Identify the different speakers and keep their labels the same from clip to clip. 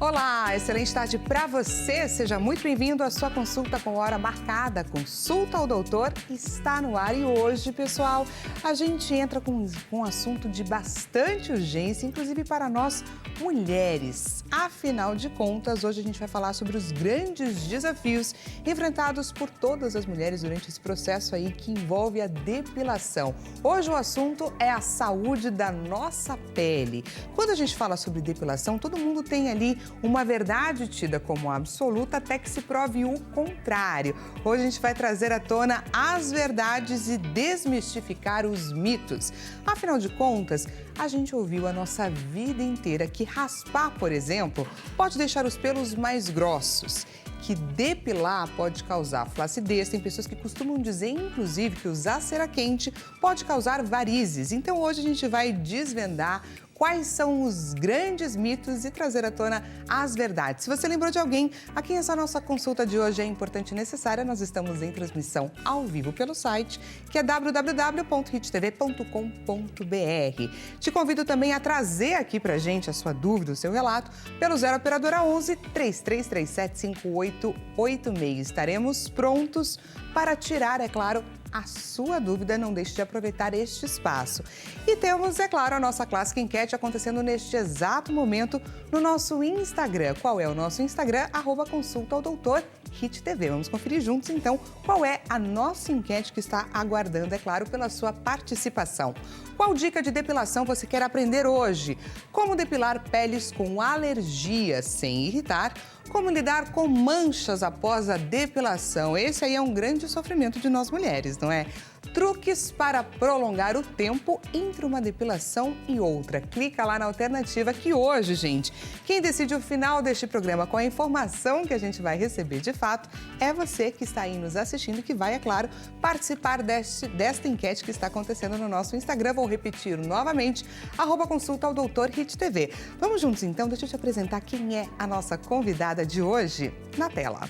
Speaker 1: Olá, excelente tarde para você. Seja muito bem-vindo à sua consulta com hora marcada. Consulta ao doutor está no ar e hoje, pessoal, a gente entra com um assunto de bastante urgência, inclusive para nós mulheres. Afinal de contas, hoje a gente vai falar sobre os grandes desafios enfrentados por todas as mulheres durante esse processo aí que envolve a depilação. Hoje o assunto é a saúde da nossa pele. Quando a gente fala sobre depilação, todo mundo tem ali uma verdade tida como absoluta até que se prove o contrário. Hoje a gente vai trazer à tona as verdades e desmistificar os mitos. Afinal de contas, a gente ouviu a nossa vida inteira que raspar, por exemplo, pode deixar os pelos mais grossos, que depilar pode causar flacidez. Tem pessoas que costumam dizer, inclusive, que usar cera quente pode causar varizes. Então, hoje a gente vai desvendar quais são os grandes mitos e trazer à tona as verdades. Se você lembrou de alguém a quem essa nossa consulta de hoje é importante e necessária, nós estamos em transmissão ao vivo pelo site, que é www.hittv.com.br. Te convido também a trazer aqui pra gente a sua dúvida, o seu relato, pelo 0 Operadora 11 3337 5886. Estaremos prontos para tirar, é claro, a sua dúvida. Não deixe de aproveitar este espaço. E temos, é claro, a nossa clássica enquete acontecendo neste exato momento no nosso Instagram. Qual é o nosso Instagram? @consulta ao doutor HitTV. Vamos conferir juntos, então, qual é a nossa enquete que está aguardando, é claro, pela sua participação. Qual dica de depilação você quer aprender hoje? Como depilar peles com alergia sem irritar? Como lidar com manchas após a depilação? Esse aí é um grande sofrimento de nós mulheres, não é? Truques para prolongar o tempo entre uma depilação e outra. Clica lá na alternativa que hoje, gente, quem decide o final deste programa com a informação que a gente vai receber de fato é você que está aí nos assistindo e que vai, é claro, participar desta enquete que está acontecendo no nosso Instagram. Vou repetir novamente, @consulta ao doutor HitTV. Vamos juntos então, deixa eu te apresentar quem é a nossa convidada de hoje na tela.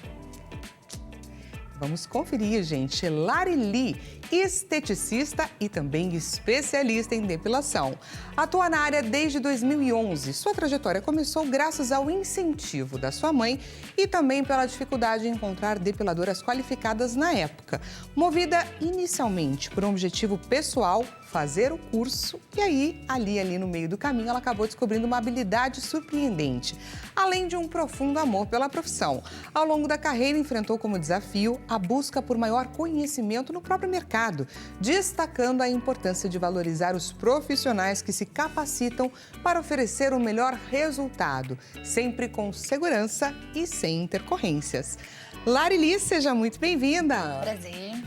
Speaker 1: Vamos conferir, gente. Larili, esteticista e também especialista em depilação. Atua na área desde 2011. Sua trajetória começou graças ao incentivo da sua mãe e também pela dificuldade em encontrar depiladoras qualificadas na época. Movida inicialmente por um objetivo pessoal, fazer o curso, e aí, ali no meio do caminho, ela acabou descobrindo uma habilidade surpreendente, além de um profundo amor pela profissão. Ao longo da carreira, enfrentou como desafio a busca por maior conhecimento no próprio mercado, destacando a importância de valorizar os profissionais que se capacitam para oferecer o melhor resultado, sempre com segurança e sem intercorrências. Larili, seja muito bem-vinda!
Speaker 2: Prazer.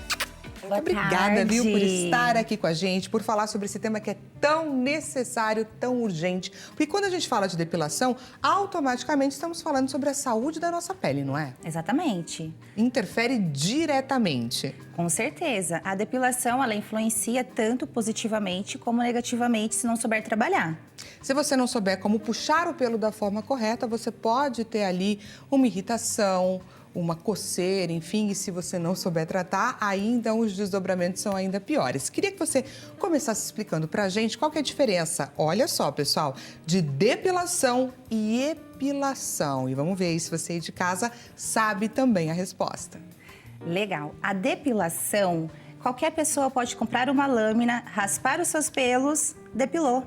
Speaker 1: Muito obrigada, viu, por estar aqui com a gente, por falar sobre esse tema que é tão necessário, tão urgente. Porque quando a gente fala de depilação, automaticamente estamos falando sobre a saúde da nossa pele, não é?
Speaker 2: Exatamente.
Speaker 1: Interfere diretamente.
Speaker 2: Com certeza. A depilação, ela influencia tanto positivamente como negativamente se não souber trabalhar.
Speaker 1: Se você não souber como puxar o pelo da forma correta, você pode ter ali uma irritação, uma coceira, enfim, e se você não souber tratar, aí então os desdobramentos são ainda piores. Queria que você começasse explicando pra gente qual que é a diferença, olha só, pessoal, de depilação e epilação. E vamos ver aí se você aí de casa sabe também a resposta.
Speaker 2: Legal. A depilação, qualquer pessoa pode comprar uma lâmina, raspar os seus pelos, depilou.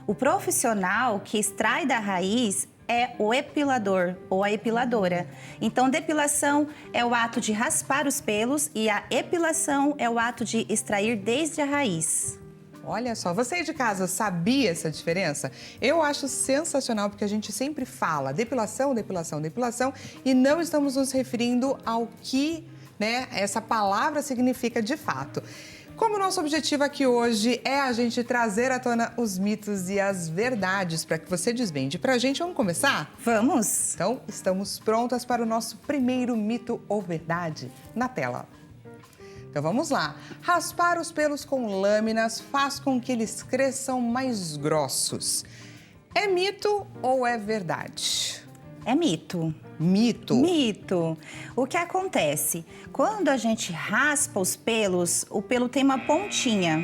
Speaker 2: O profissional que extrai da raiz é o epilador ou a epiladora. Então, depilação é o ato de raspar os pelos e a epilação é o ato de extrair desde a raiz.
Speaker 1: Olha só, você aí de casa sabia essa diferença? Eu acho sensacional porque a gente sempre fala depilação, depilação, depilação e não estamos nos referindo ao que, né, essa palavra significa de fato. Como o nosso objetivo aqui hoje é a gente trazer à tona os mitos e as verdades para que você desvende pra gente, vamos começar?
Speaker 2: Vamos!
Speaker 1: Então, estamos prontas para o nosso primeiro mito ou verdade na tela. Então vamos lá. Raspar os pelos com lâminas faz com que eles cresçam mais grossos. É mito ou é verdade?
Speaker 2: É mito.
Speaker 1: Mito?
Speaker 2: Mito. O que acontece? Quando a gente raspa os pelos, o pelo tem uma pontinha.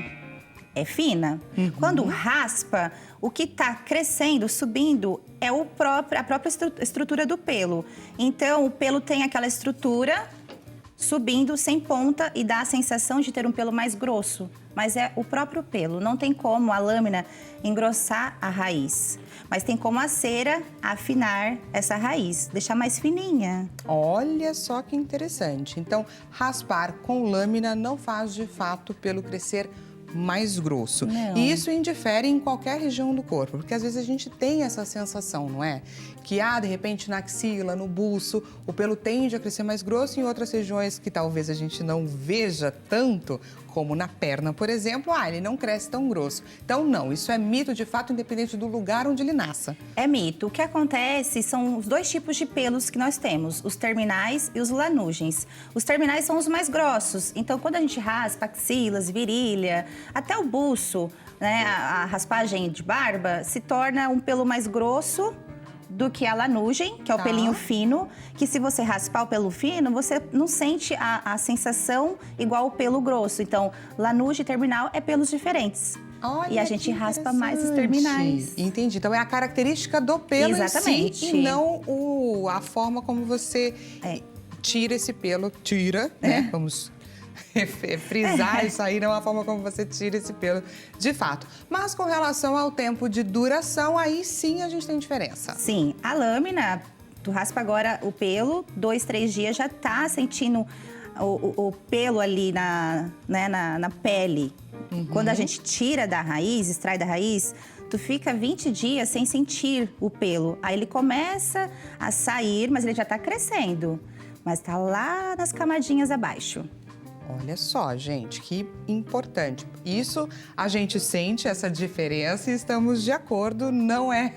Speaker 2: é fina. Quando raspa, o que está crescendo, subindo, é a própria estrutura do pelo. Então, o pelo tem aquela estrutura subindo sem ponta e dá a sensação de ter um pelo mais grosso. Mas é o próprio pelo. Não tem como a lâmina engrossar a raiz. Mas tem como a cera afinar essa raiz, deixar mais fininha.
Speaker 1: Olha só que interessante. Então, raspar com lâmina não faz, de fato, o pelo crescer mais grosso.
Speaker 2: Não.
Speaker 1: E isso indifere em qualquer região do corpo, porque às vezes a gente tem essa sensação, não é? Que, de repente, na axila, no buço, o pelo tende a crescer mais grosso, e em outras regiões que talvez a gente não veja tanto, como na perna, por exemplo, ele não cresce tão grosso. Então, não, isso é mito, de fato, independente do lugar onde ele nasça.
Speaker 2: É mito. O que acontece são os dois tipos de pelos que nós temos, os terminais e os lanugens. Os terminais são os mais grossos, então quando a gente raspa axilas, virilha, até o buço, né, a raspagem de barba, se torna um pelo mais grosso do que a lanugem, que é o pelinho fino, que se você raspar o pelo fino, você não sente a sensação igual o pelo grosso. Então, lanugem e terminal é pelos diferentes.
Speaker 1: Olha,
Speaker 2: e a gente raspa mais os terminais.
Speaker 1: Entendi. Então, é a característica do pelo
Speaker 2: Exatamente.
Speaker 1: em si, e não a forma como você tira esse pelo. Né? Vamos frisar isso aí, não é a forma como você tira esse pelo, de fato. Mas com relação ao tempo de duração, aí sim a gente tem diferença.
Speaker 2: Sim, a lâmina, tu raspa agora o pelo, 2, 3 dias já tá sentindo o pelo ali na pele. Quando a gente tira da raiz, extrai da raiz, tu fica 20 dias sem sentir o pelo. Aí ele começa a sair, mas ele já tá crescendo. Mas tá lá nas camadinhas abaixo.
Speaker 1: Olha só, gente, que importante. Isso a gente sente essa diferença e estamos de acordo, não é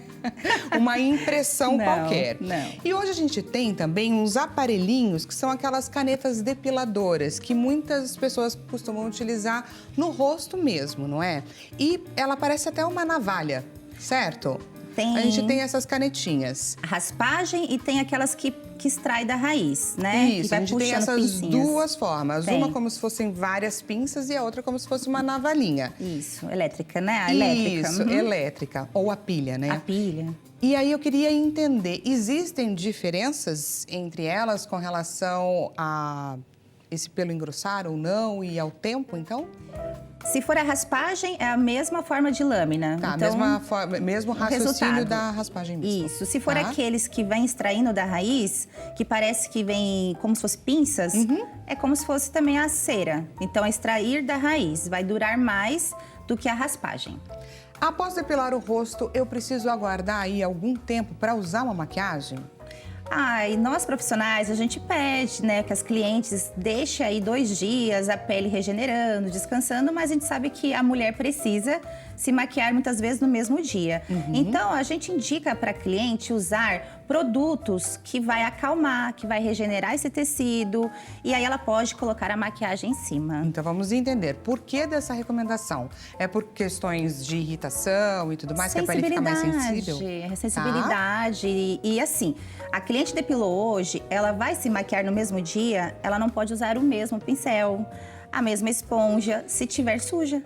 Speaker 1: uma impressão qualquer.
Speaker 2: Não.
Speaker 1: E hoje a gente tem também uns aparelhinhos que são aquelas canetas depiladoras que muitas pessoas costumam utilizar no rosto mesmo, não é? E ela parece até uma navalha, certo? A gente tem essas canetinhas.
Speaker 2: A raspagem e tem aquelas que extrai da raiz, né?
Speaker 1: Isso,
Speaker 2: que vai
Speaker 1: a gente tem essas
Speaker 2: pincinhas.
Speaker 1: duas formas. Uma como se fossem várias pinças e a outra como se fosse uma navalhinha.
Speaker 2: Isso, elétrica, né? A elétrica.
Speaker 1: Isso, elétrica. Ou a pilha, né?
Speaker 2: A pilha.
Speaker 1: E aí eu queria entender, existem diferenças entre elas com relação a esse pelo engrossar ou não e ao tempo, então?
Speaker 2: Se for a raspagem, é a mesma forma de lâmina.
Speaker 1: Tá,
Speaker 2: então,
Speaker 1: mesmo raciocínio da raspagem mesmo.
Speaker 2: Isso. Se for aqueles que vêm extraindo da raiz, que parece que vem como se fosse pinças, é como se fosse também a cera. Então, é extrair da raiz. Vai durar mais do que a raspagem.
Speaker 1: Após depilar o rosto, eu preciso aguardar aí algum tempo para usar uma maquiagem?
Speaker 2: E nós profissionais, a gente pede, né, que as clientes deixem aí 2 dias a pele regenerando, descansando, mas a gente sabe que a mulher precisa se maquiar muitas vezes no mesmo dia. Então, a gente indica para a cliente usar produtos que vai acalmar, que vai regenerar esse tecido, e aí ela pode colocar a maquiagem em cima.
Speaker 1: Então, vamos entender. Por que dessa recomendação? É por questões de irritação e tudo mais, que a pele fica mais sensível?
Speaker 2: Sensibilidade. E assim, a cliente depilou hoje, ela vai se maquiar no mesmo dia, ela não pode usar o mesmo pincel, a mesma esponja, se tiver suja.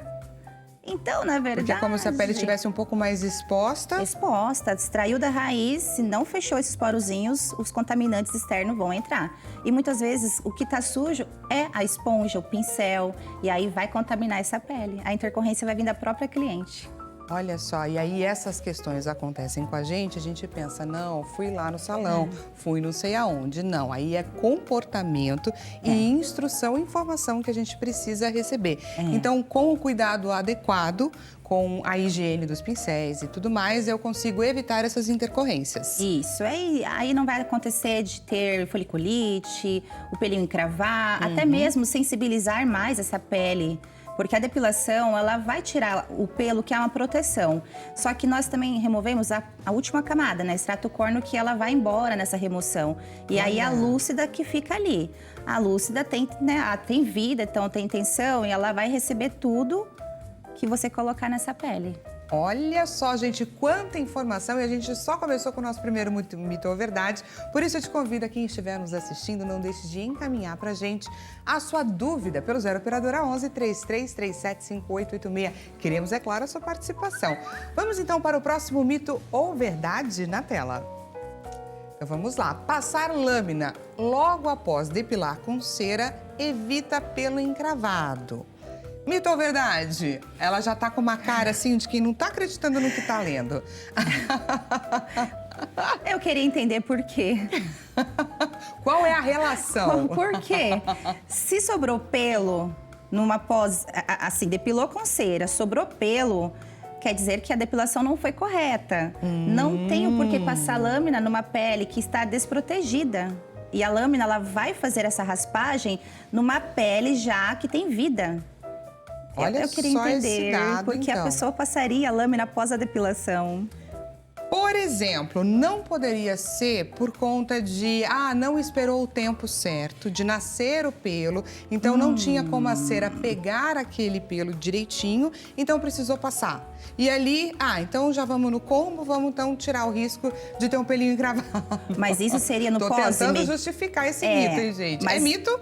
Speaker 2: Então, na verdade...
Speaker 1: Porque é como se a pele estivesse um pouco mais exposta.
Speaker 2: Exposta, extraiu da raiz, se não fechou esses porozinhos, os contaminantes externos vão entrar. E muitas vezes o que tá sujo é a esponja, o pincel, e aí vai contaminar essa pele. A intercorrência vai vir da própria cliente.
Speaker 1: Olha só, e aí essas questões acontecem com a gente pensa, não, fui lá no salão, fui não sei aonde. Não, aí é comportamento e instrução e informação que a gente precisa receber. Então, com o cuidado adequado, com a higiene dos pincéis e tudo mais, eu consigo evitar essas intercorrências.
Speaker 2: Isso, aí não vai acontecer de ter foliculite, o pelinho encravar, até mesmo sensibilizar mais essa pele. Porque a depilação, ela vai tirar o pelo, que é uma proteção. Só que nós também removemos a última camada, né? Extrato córneo, que ela vai embora nessa remoção. E aí a lúcida que fica ali. A lúcida tem, né, tem vida, então tem tensão, e ela vai receber tudo que você colocar nessa pele.
Speaker 1: Olha só, gente, quanta informação e a gente só começou com o nosso primeiro mito ou verdade. Por isso eu te convido a quem estiver nos assistindo, não deixe de encaminhar pra gente a sua dúvida pelo 0 operadora 11 3337 5886. Queremos, é claro, a sua participação. Vamos então para o próximo mito ou verdade na tela. Então vamos lá. Passar lâmina logo após depilar com cera evita pelo encravado. Mito ou verdade? Ela já tá com uma cara assim de quem não tá acreditando no que tá lendo.
Speaker 2: Eu queria entender por quê.
Speaker 1: Qual é a relação?
Speaker 2: Por quê? Se sobrou pelo numa pós, assim, depilou com cera, sobrou pelo, quer dizer que a depilação não foi correta. Não tem o porquê passar lâmina numa pele que está desprotegida. E a lâmina, ela vai fazer essa raspagem numa pele já que tem vida.
Speaker 1: Olha
Speaker 2: eu queria
Speaker 1: só
Speaker 2: entender
Speaker 1: esse dado,
Speaker 2: porque
Speaker 1: então.
Speaker 2: a pessoa passaria a lâmina após a depilação.
Speaker 1: Por exemplo, não poderia ser por conta de, não esperou o tempo certo de nascer o pelo, então não tinha como a cera pegar aquele pelo direitinho, então precisou passar. E ali, então já vamos no combo, vamos então tirar o risco de ter um pelinho encravado.
Speaker 2: Mas isso seria no pós?
Speaker 1: Tô tentando justificar esse mito, hein, gente?
Speaker 2: Mas...
Speaker 1: É mito?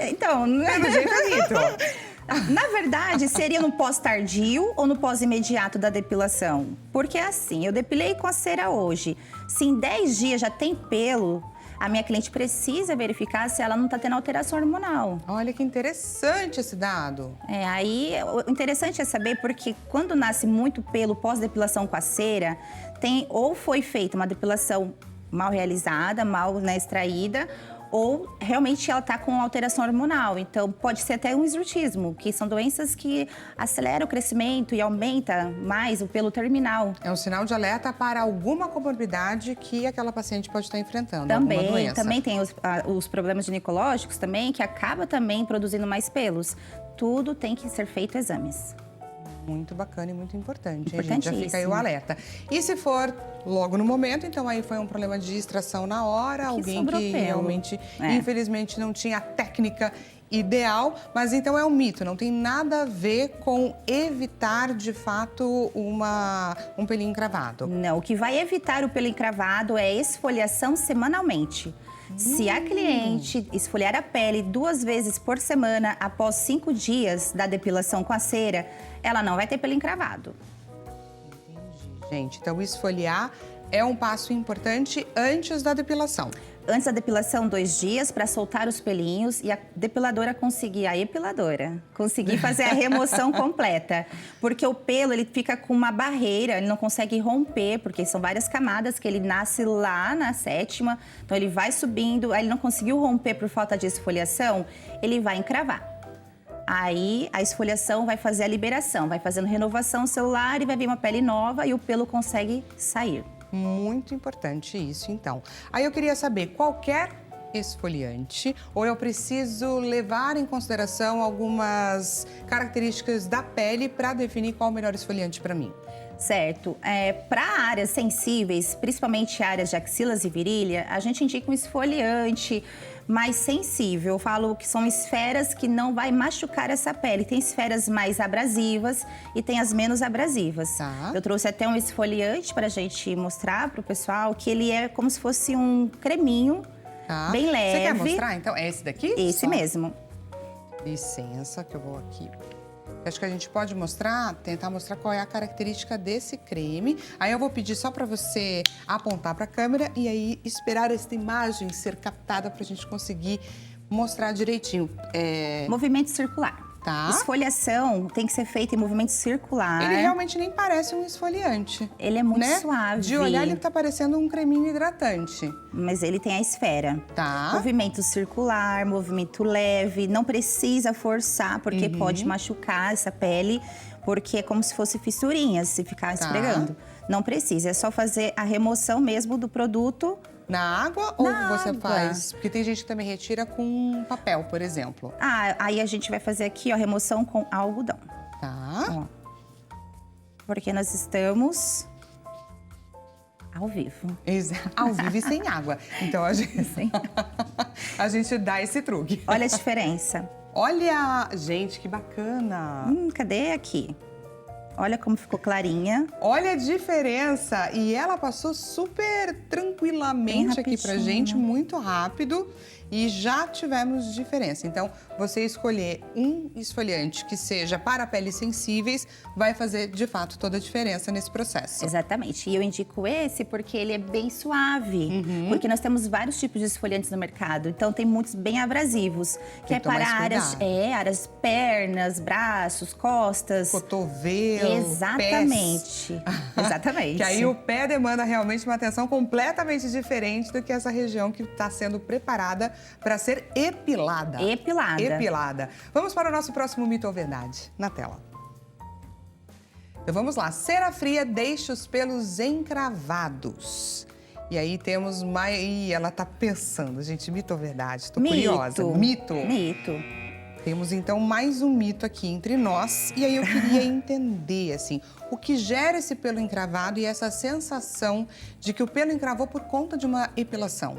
Speaker 2: Então,
Speaker 1: Pelo jeito é mito.
Speaker 2: Na verdade, seria no pós-tardio ou no pós-imediato da depilação? Porque assim, eu depilei com a cera hoje. Se em 10 dias já tem pelo, a minha cliente precisa verificar se ela não está tendo alteração hormonal.
Speaker 1: Olha que interessante esse dado.
Speaker 2: Aí, o interessante é saber porque quando nasce muito pelo pós-depilação com a cera, ou foi feita uma depilação mal realizada, mal extraída, ou realmente ela está com alteração hormonal. Então, pode ser até um hirsutismo, que são doenças que aceleram o crescimento e aumenta mais o pelo terminal.
Speaker 1: É um sinal de alerta para alguma comorbidade que aquela paciente pode estar enfrentando, alguma doença.
Speaker 2: Também tem os problemas ginecológicos também, que acaba também produzindo mais pelos. Tudo tem que ser feito exames.
Speaker 1: Muito bacana e muito importante. A gente já fica aí o alerta. E se for logo no momento, então aí foi um problema de extração na hora, alguém que realmente, infelizmente, não tinha a técnica ideal, mas então é um mito, não tem nada a ver com evitar, de fato, um pelinho encravado.
Speaker 2: Não, o que vai evitar o pelo encravado é esfoliação semanalmente. Se a cliente esfoliar a pele 2 vezes por semana após 5 dias da depilação com a cera, ela não vai ter pelo encravado.
Speaker 1: Entendi, gente. Então, esfoliar é um passo importante antes da depilação.
Speaker 2: Antes da depilação, 2 dias para soltar os pelinhos e a depiladora conseguir fazer a remoção completa. Porque o pelo, ele fica com uma barreira, ele não consegue romper, porque são várias camadas que ele nasce lá na 7ª. Então, ele vai subindo, aí ele não conseguiu romper por falta de esfoliação, ele vai encravar. Aí, a esfoliação vai fazer a liberação, vai fazendo renovação celular e vai vir uma pele nova e o pelo consegue sair.
Speaker 1: Muito importante isso, então. Aí eu queria saber, qualquer esfoliante ou eu preciso levar em consideração algumas características da pele para definir qual o melhor esfoliante para mim?
Speaker 2: Certo. Para áreas sensíveis, principalmente áreas de axilas e virilha, a gente indica um esfoliante mais sensível. Eu falo que são esferas que não vai machucar essa pele. Tem esferas mais abrasivas e tem as menos abrasivas.
Speaker 1: Tá.
Speaker 2: Eu trouxe até um esfoliante para a gente mostrar para o pessoal que ele é como se fosse um creminho, bem leve.
Speaker 1: Você quer mostrar, então? É esse daqui?
Speaker 2: Esse mesmo.
Speaker 1: Licença, que eu vou aqui. Acho que a gente pode tentar mostrar qual é a característica desse creme. Aí eu vou pedir só para você apontar para a câmera e aí esperar essa imagem ser captada para a gente conseguir mostrar direitinho.
Speaker 2: Movimento circular.
Speaker 1: Tá.
Speaker 2: Esfoliação tem que ser feita em movimento circular.
Speaker 1: Ele realmente nem parece um esfoliante.
Speaker 2: Ele é muito suave.
Speaker 1: De olhar, ele tá parecendo um creminho hidratante.
Speaker 2: Mas ele tem a esfera.
Speaker 1: Tá.
Speaker 2: Movimento circular, movimento leve. Não precisa forçar, porque pode machucar essa pele. Porque é como se fosse fissurinhas, se ficar esfregando. Não precisa, é só fazer a remoção mesmo do produto.
Speaker 1: Na água ou você faz? Porque tem gente que também retira com papel, por exemplo.
Speaker 2: Aí a gente vai fazer aqui, ó, remoção com algodão.
Speaker 1: Tá.
Speaker 2: Ó, porque nós estamos ao vivo.
Speaker 1: Ao vivo e sem água. Então a gente dá esse truque.
Speaker 2: Olha a diferença.
Speaker 1: Olha, gente, que bacana.
Speaker 2: Cadê aqui? Olha como ficou clarinha.
Speaker 1: Olha a diferença! E ela passou super tranquilamente aqui pra gente, muito rápido. E já tivemos diferença. Então, você escolher um esfoliante que seja para peles sensíveis vai fazer, de fato, toda a diferença nesse processo.
Speaker 2: Exatamente. E eu indico esse porque ele é bem suave. Porque nós temos vários tipos de esfoliantes no mercado. Então, tem muitos bem abrasivos. Que é para áreas pernas, braços, costas.
Speaker 1: Cotovelo,
Speaker 2: exatamente.
Speaker 1: pés.
Speaker 2: Exatamente.
Speaker 1: Que aí o pé demanda realmente uma atenção completamente diferente do que essa região que está sendo preparada para ser epilada. Epilada. Vamos para o nosso próximo mito ou verdade, na tela. Então vamos lá. Cera fria deixa os pelos encravados. E aí temos mais... Ih, ela tá pensando, gente, mito ou verdade? Tô curiosa. Mito. Temos então mais um mito aqui entre nós. E aí eu queria entender, assim, o que gera esse pelo encravado e essa sensação de que o pelo encravou por conta de uma epilação.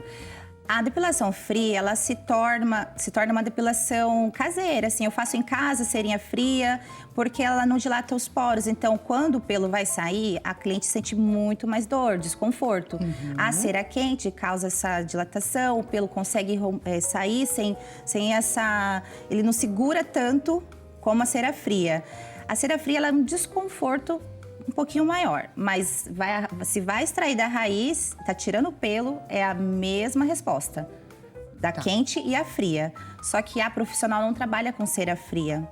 Speaker 2: A depilação fria, ela se torna uma depilação caseira, assim. Eu faço em casa, cerinha fria, porque ela não dilata os poros. Então, quando o pelo vai sair, a cliente sente muito mais dor, desconforto. A cera quente causa essa dilatação, o pelo consegue sair sem essa... Ele não segura tanto como a cera fria. A cera fria, ela é um desconforto um pouquinho maior, mas se vai extrair da raiz, tá tirando o pelo, é a mesma resposta. Da quente e a fria. Só que a profissional não trabalha com cera fria.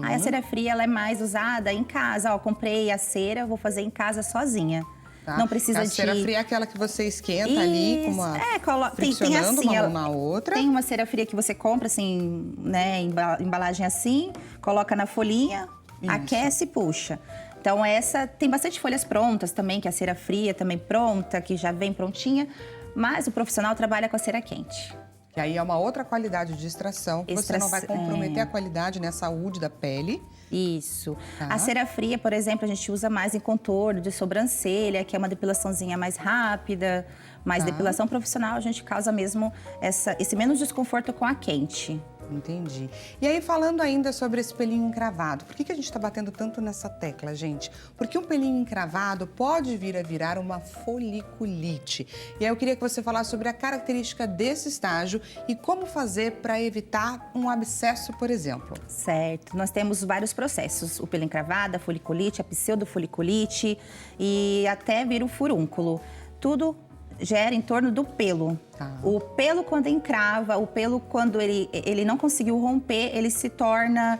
Speaker 2: Aí a cera fria, ela é mais usada em casa. Ó, comprei a cera, vou fazer em casa sozinha. Não precisa de...
Speaker 1: A cera fria é aquela que você esquenta ali, com uma... friccionando
Speaker 2: assim,
Speaker 1: uma mão na outra.
Speaker 2: Tem uma cera fria que você compra, assim, né, embalagem assim, coloca na folhinha, aquece e puxa. Então, essa tem bastante folhas prontas também, que é a cera fria também pronta, que já vem prontinha. Mas o profissional trabalha com a cera quente.
Speaker 1: Que aí é uma outra qualidade de extração, que você não vai comprometer a qualidade, né, a saúde da pele.
Speaker 2: Isso. A cera fria, por exemplo, a gente usa mais em contorno de sobrancelha, que é uma depilaçãozinha mais rápida. Mas depilação profissional, a gente causa mesmo esse menos desconforto com a quente.
Speaker 1: Entendi. E aí, falando ainda sobre esse pelinho encravado, por que a gente está batendo tanto nessa tecla, gente? Porque um pelinho encravado pode vir a virar uma foliculite. E aí eu queria que você falasse sobre a característica desse estágio e como fazer para evitar um abscesso, por exemplo.
Speaker 2: Certo. Nós temos vários processos. O pelo encravado, a foliculite, a pseudofoliculite e até vira o furúnculo. Tudo gera em torno do pelo. O pelo, quando encrava, o pelo, quando ele não conseguiu romper, ele se torna,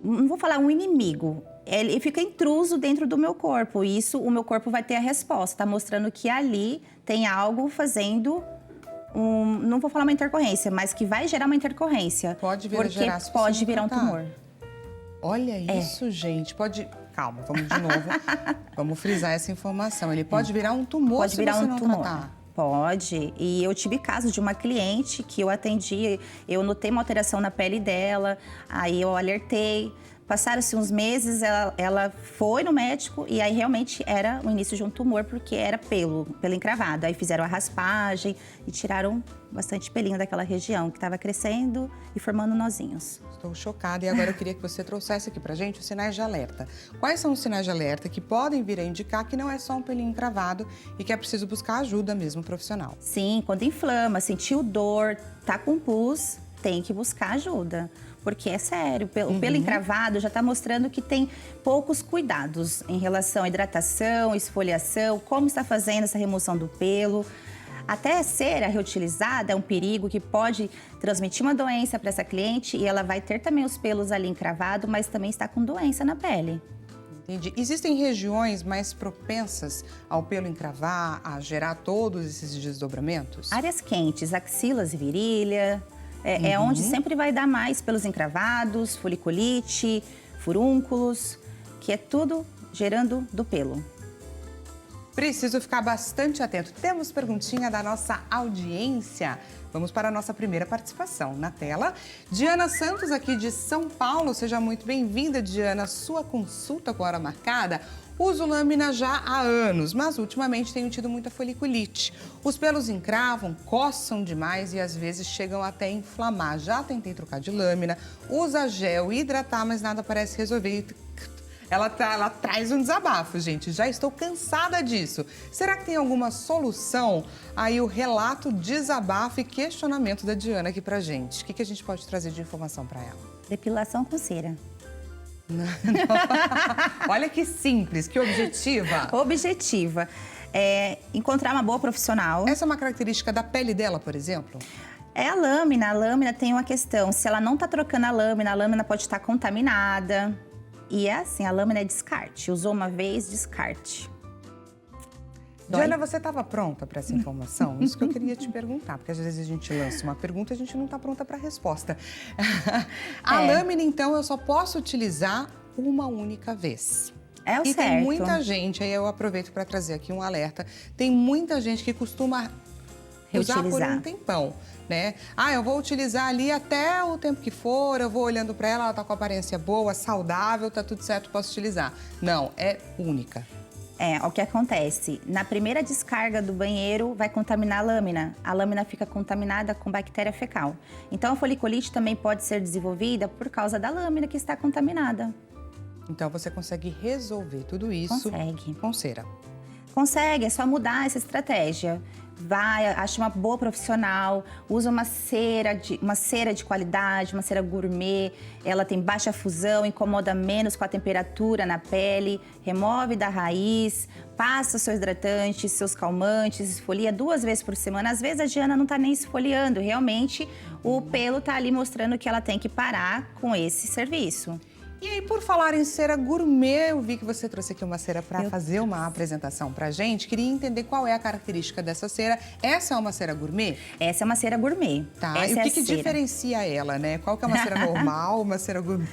Speaker 2: não vou falar um inimigo, ele fica intruso dentro do meu corpo. E isso, o meu corpo vai ter a resposta, tá mostrando que ali tem algo fazendo, não vou falar uma intercorrência, mas que vai gerar uma intercorrência.
Speaker 1: Pode vir a gerar,
Speaker 2: pode virar um tumor.
Speaker 1: Olha isso, gente, pode... Calma, vamos de novo. Vamos frisar essa informação. Ele pode virar um tumor se você não tratar.
Speaker 2: Pode. E eu tive casos de uma cliente que eu atendi, eu notei uma alteração na pele dela, aí eu alertei. Passaram-se uns meses, ela foi no médico e aí realmente era o início de um tumor, porque era pelo encravado. Aí fizeram a raspagem e tiraram bastante pelinho daquela região que estava crescendo e formando nozinhos.
Speaker 1: Estou chocada e agora eu queria que você trouxesse aqui pra gente os sinais de alerta. Quais são os sinais de alerta que podem vir a indicar que não é só um pelinho encravado e que é preciso buscar ajuda mesmo profissional?
Speaker 2: Sim, quando inflama, sentiu dor, tá com pus, tem que buscar ajuda. Porque é sério, o pelo encravado já está mostrando que tem poucos cuidados em relação à hidratação, esfoliação, como está fazendo essa remoção do pelo. Até cera reutilizada é um perigo que pode transmitir uma doença para essa cliente e ela vai ter também os pelos ali encravados, mas também está com doença na pele.
Speaker 1: Entendi. Existem regiões mais propensas ao pelo encravar, a gerar todos esses desdobramentos?
Speaker 2: Áreas quentes, axilas e virilha. É onde sempre vai dar mais pelos encravados, foliculite, furúnculos, que é tudo gerando do pelo.
Speaker 1: preciso ficar bastante atento. Temos perguntinha da nossa audiência. Vamos para a nossa primeira participação. Na tela, Diana Santos, aqui de São Paulo. Seja muito bem-vinda, Diana. Sua consulta com hora marcada. Uso lâmina já há anos, mas ultimamente tenho tido muita foliculite. Os pelos encravam, coçam demais e às vezes chegam até a inflamar. Já tentei trocar de lâmina, usa gel e hidratar, mas nada parece resolver. Ela traz um desabafo, gente. Já estou cansada disso. Será que tem alguma solução? Aí o relato, desabafo e questionamento da Diana aqui pra gente. O que a gente pode trazer de informação para ela?
Speaker 2: Depilação com cera.
Speaker 1: Não. Olha que simples, que objetiva.
Speaker 2: Objetiva. É encontrar uma boa profissional.
Speaker 1: Essa é uma característica da pele dela, por exemplo?
Speaker 2: É a lâmina tem uma questão. Se ela não tá trocando a lâmina pode estar contaminada. E é assim, a lâmina é descarte. Usou uma vez, descarte.
Speaker 1: Diana, você estava pronta para essa informação? Isso que eu queria te perguntar, porque às vezes a gente lança uma pergunta e a gente não está pronta para a resposta. A lâmina, então, eu só posso utilizar uma única vez.
Speaker 2: É o certo.
Speaker 1: E tem muita gente, aí eu aproveito para trazer aqui um alerta, tem muita gente que costuma usar por um tempão, né? Eu vou utilizar ali até o tempo que for, eu vou olhando para ela tá com aparência boa, saudável, tá tudo certo, posso utilizar. Não, é única.
Speaker 2: O que acontece? Na primeira descarga do banheiro, vai contaminar a lâmina fica contaminada com bactéria fecal. Então, a foliculite também pode ser desenvolvida por causa da lâmina que está contaminada.
Speaker 1: Então, você consegue resolver tudo isso com cera?
Speaker 2: Consegue, é só mudar essa estratégia. Vai, acha uma boa profissional, usa uma cera de qualidade, uma cera gourmet. Ela tem baixa fusão, incomoda menos com a temperatura na pele, remove da raiz, passa seus hidratantes, seus calmantes, esfolia 2 vezes por semana. Às vezes a Diana não tá nem esfoliando, realmente o pelo tá ali mostrando que ela tem que parar com esse serviço.
Speaker 1: E aí, por falar em cera gourmet, eu vi que você trouxe aqui uma cera para fazer uma apresentação pra gente. Queria entender qual é a característica dessa cera. Essa é uma cera gourmet?
Speaker 2: Essa é uma cera gourmet.
Speaker 1: Tá, e o que diferencia ela, né? Qual que é uma cera normal, uma cera gourmet?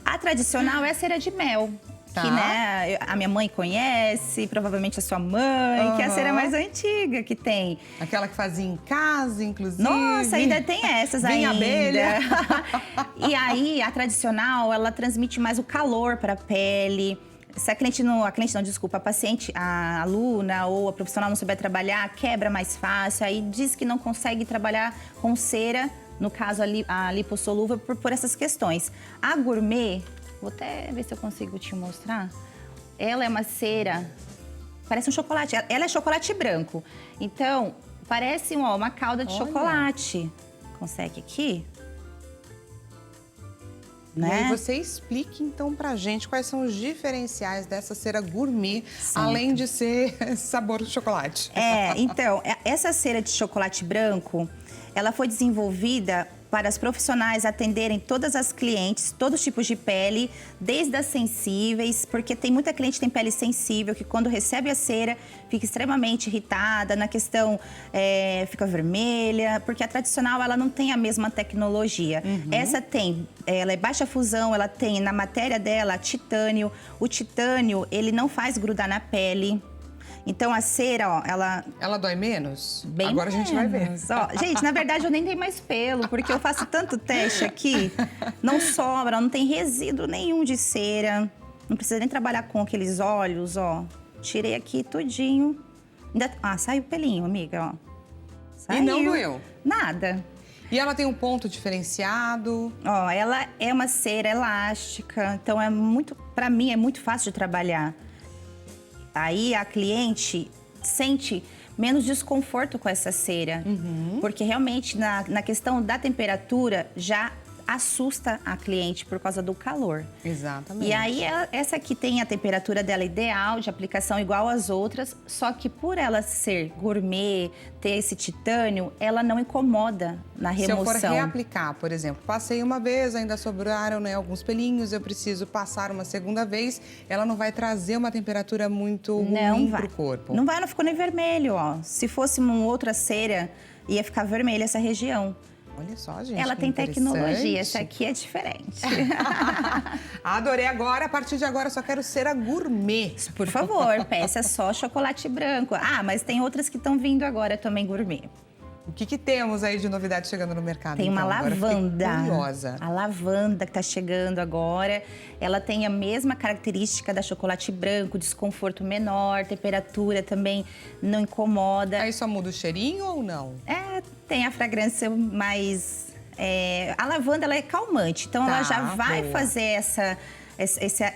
Speaker 2: A tradicional é a cera de mel. Tá. Que, né, a minha mãe conhece, provavelmente a sua mãe, que é a cera mais antiga que tem.
Speaker 1: Aquela que fazia em casa, inclusive.
Speaker 2: Nossa, ainda tem essas ainda.
Speaker 1: Abelha.
Speaker 2: E aí, a tradicional, ela transmite mais o calor para a pele. Se a paciente, a aluna ou a profissional não souber trabalhar, quebra mais fácil. Aí diz que não consegue trabalhar com cera, no caso a lipossolúvel, por essas questões. A gourmet... Vou até ver se eu consigo te mostrar. Ela é uma cera, parece um chocolate. Ela é chocolate branco. Então, parece uma calda de chocolate. Consegue aqui?
Speaker 1: Né? E aí você explique, então, pra gente quais são os diferenciais dessa cera gourmet, além de ser sabor de chocolate.
Speaker 2: Então, essa cera de chocolate branco, ela foi desenvolvida para as profissionais atenderem todas as clientes, todos os tipos de pele, desde as sensíveis, porque tem muita cliente que tem pele sensível, que quando recebe a cera fica extremamente irritada, na questão fica vermelha, porque a tradicional ela não tem a mesma tecnologia. Essa ela é baixa fusão, ela tem na matéria dela titânio. O titânio, ele não faz grudar na pele. Então, a cera,
Speaker 1: Ela dói menos?
Speaker 2: Bem
Speaker 1: Agora
Speaker 2: menos.
Speaker 1: A gente vai ver.
Speaker 2: Gente, na verdade, eu nem tenho mais pelo, porque eu faço tanto teste aqui. Não sobra, não tem resíduo nenhum de cera. Não precisa nem trabalhar com aqueles óleos, Tirei aqui tudinho. Saiu o pelinho, amiga, Saiu.
Speaker 1: E não doeu?
Speaker 2: Nada.
Speaker 1: E ela tem um ponto diferenciado?
Speaker 2: Ela é uma cera elástica, então pra mim, é muito fácil de trabalhar. Aí a cliente sente menos desconforto com essa cera. Porque realmente na questão da temperatura já assusta a cliente por causa do calor.
Speaker 1: Exatamente.
Speaker 2: E aí, essa aqui tem a temperatura dela ideal, de aplicação igual às outras, só que por ela ser gourmet, ter esse titânio, ela não incomoda na remoção.
Speaker 1: Se eu for reaplicar, por exemplo, passei uma vez, ainda sobraram, né, alguns pelinhos, eu preciso passar uma segunda vez, ela não vai trazer uma temperatura muito ruim pro corpo.
Speaker 2: Não ficou nem vermelho, ó. Se fosse uma outra cera, ia ficar vermelha essa região.
Speaker 1: Olha só, gente.
Speaker 2: Ela tem tecnologia, essa aqui é diferente.
Speaker 1: Adorei agora, a partir de agora só quero ser a gourmet.
Speaker 2: Por favor, peça só chocolate branco. Ah, mas tem outras que estão vindo agora também gourmet.
Speaker 1: O que temos aí de novidade chegando no mercado?
Speaker 2: Tem uma
Speaker 1: então?
Speaker 2: lavanda.
Speaker 1: Agora fiquei curiosa.
Speaker 2: A lavanda que está chegando agora, ela tem a mesma característica da chocolate branco, desconforto menor, temperatura também não incomoda.
Speaker 1: Aí só muda o cheirinho ou não?
Speaker 2: Tem a fragrância mais... a lavanda, ela é calmante, então ela já vai fazer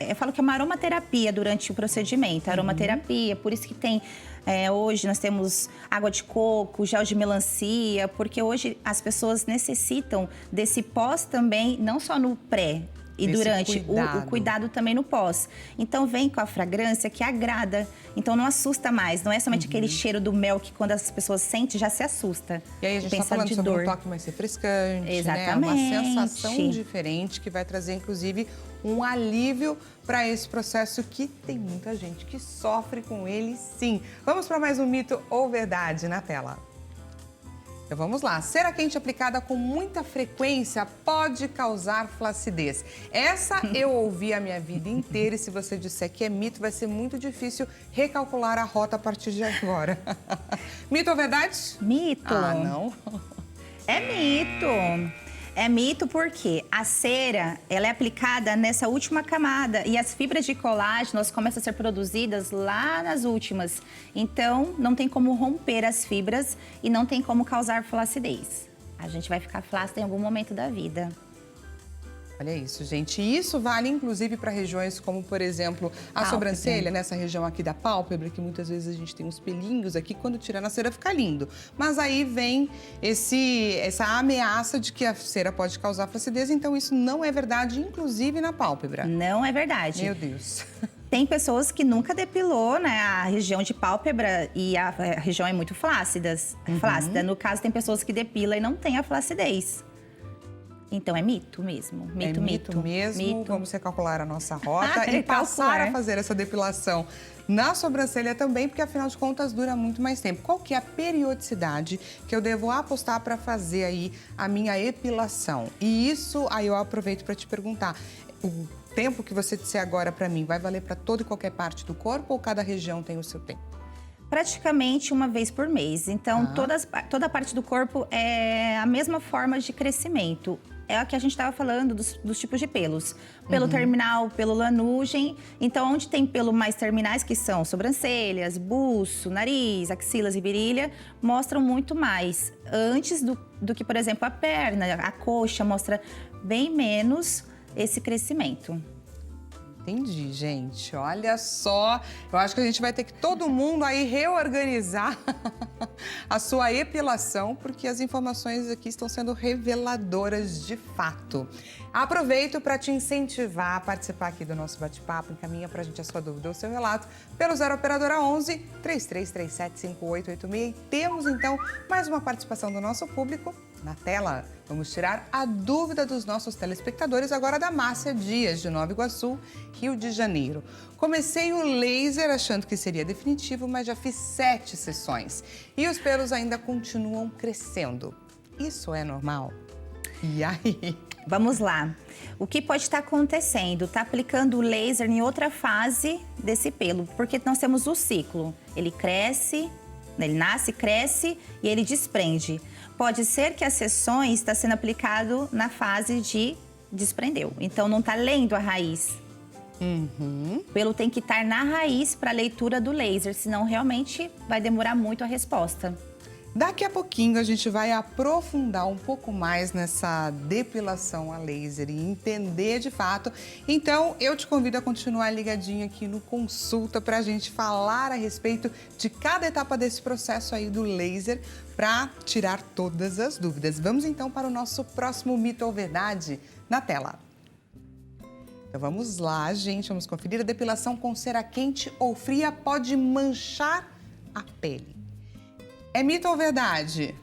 Speaker 2: eu falo que é uma aromaterapia durante o procedimento, aromaterapia, por isso que tem... hoje nós temos água de coco, gel de melancia, porque hoje as pessoas necessitam desse pós também, não só no pré e durante, o cuidado também no pós. Então vem com a fragrância que agrada, então não assusta mais, não é somente aquele cheiro do mel que quando as pessoas sentem já se assusta.
Speaker 1: E aí a gente está falando sobre um toque mais refrescante,
Speaker 2: exatamente,
Speaker 1: né? Uma sensação diferente que vai trazer inclusive um alívio para esse processo que tem muita gente que sofre com ele, sim. Vamos para mais um mito ou verdade na tela. Então vamos lá. Cera quente aplicada com muita frequência pode causar flacidez. Essa eu ouvi a minha vida inteira e se você disser que é mito, vai ser muito difícil recalcular a rota a partir de agora. Mito ou verdade?
Speaker 2: Mito.
Speaker 1: Ah, não?
Speaker 2: É mito. É mito porque a cera, ela é aplicada nessa última camada e as fibras de colágeno, elas começam a ser produzidas lá nas últimas. Então, não tem como romper as fibras e não tem como causar flacidez. A gente vai ficar flácida em algum momento da vida.
Speaker 1: Olha isso, gente. E isso vale, inclusive, para regiões como, por exemplo, a sobrancelha, nessa região aqui da pálpebra, que muitas vezes a gente tem uns pelinhos aqui, quando tira na cera fica lindo. Mas aí vem essa ameaça de que a cera pode causar flacidez, então isso não é verdade, inclusive na pálpebra.
Speaker 2: Não é verdade.
Speaker 1: Meu Deus.
Speaker 2: Tem pessoas que nunca depilou, né, a região de pálpebra e a região é muito flácida. No caso, tem pessoas que depilam e não tem a flacidez. Então, é mito mesmo. Mito
Speaker 1: mesmo.
Speaker 2: Mito.
Speaker 1: Vamos recalcular a nossa rota e passar a fazer essa depilação na sobrancelha também, porque afinal de contas dura muito mais tempo. Qual que é a periodicidade que eu devo apostar para fazer aí a minha epilação? E isso aí eu aproveito para te perguntar. O tempo que você disser agora para mim vai valer para toda e qualquer parte do corpo ou cada região tem o seu tempo?
Speaker 2: Praticamente uma vez por mês. Então, toda parte do corpo é a mesma forma de crescimento. É o que a gente estava falando dos tipos de pelos. Pelo terminal, pelo lanugem. Então, onde tem pelo mais terminais, que são sobrancelhas, buço, nariz, axilas e virilha, mostram muito mais. Antes do que, por exemplo, a perna, a coxa mostra bem menos esse crescimento.
Speaker 1: Entendi, gente. Olha só, eu acho que a gente vai ter que todo mundo aí reorganizar a sua epilação, porque as informações aqui estão sendo reveladoras de fato. Aproveito para te incentivar a participar aqui do nosso bate-papo. Encaminha para a gente a sua dúvida ou seu relato pelo 0 Operadora 11 3337 5886. E temos, então, mais uma participação do nosso público na tela. Vamos tirar a dúvida dos nossos telespectadores agora da Márcia Dias, de Nova Iguaçu, Rio de Janeiro. Comecei o laser achando que seria definitivo, mas já fiz 7 sessões. E os pelos ainda continuam crescendo. Isso é normal? E aí?
Speaker 2: Vamos lá. O que pode estar acontecendo? Está aplicando o laser em outra fase desse pelo, porque nós temos o ciclo. Ele cresce, ele nasce, cresce e ele desprende. Pode ser que as sessões está sendo aplicado na fase de desprendeu. Então, não está lendo a raiz. O pelo tem que estar na raiz para a leitura do laser, senão realmente vai demorar muito a resposta.
Speaker 1: Daqui a pouquinho a gente vai aprofundar um pouco mais nessa depilação a laser e entender de fato. Então, eu te convido a continuar ligadinho aqui no Consulta para a gente falar a respeito de cada etapa desse processo aí do laser para tirar todas as dúvidas. Vamos então para o nosso próximo mito ou verdade na tela. Então vamos lá, gente, vamos conferir. A depilação com cera quente ou fria pode manchar a pele. É mito ou verdade?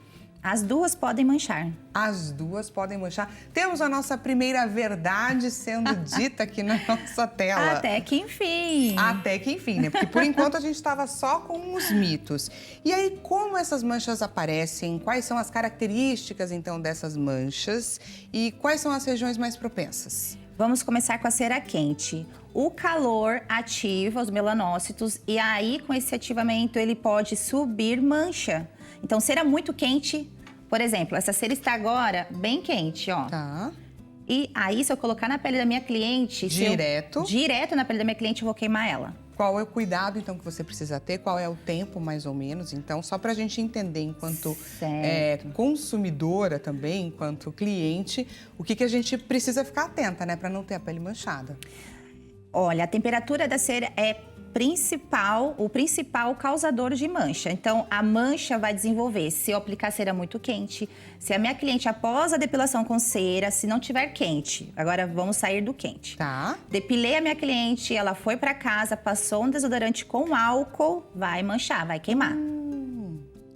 Speaker 2: As duas podem manchar.
Speaker 1: As duas podem manchar. Temos a nossa primeira verdade sendo dita aqui na nossa tela.
Speaker 2: Até que enfim.
Speaker 1: Até que enfim, né? Porque por enquanto a gente estava só com os mitos. E aí, como essas manchas aparecem? Quais são as características, então, dessas manchas? E quais são as regiões mais propensas?
Speaker 2: Vamos começar com a cera quente. O calor ativa os melanócitos e aí, com esse ativamento, ele pode subir mancha. Então, cera muito quente, por exemplo, essa cera está agora bem quente, ó.
Speaker 1: Tá.
Speaker 2: E aí, se eu colocar na pele da minha cliente... Direto na pele da minha cliente, eu vou queimar ela.
Speaker 1: Qual é o cuidado, então, que você precisa ter? Qual é o tempo, mais ou menos? Então, só para a gente entender, enquanto consumidora também, enquanto cliente, o que a gente precisa ficar atenta, né? Para não ter a pele manchada.
Speaker 2: Olha, a temperatura da cera é o principal causador de mancha. Então, a mancha vai desenvolver se eu aplicar cera muito quente, se a minha cliente, após a depilação com cera, se não tiver quente. Agora, vamos sair do quente.
Speaker 1: Tá.
Speaker 2: Depilei a minha cliente, ela foi para casa, passou um desodorante com álcool, vai manchar, vai queimar.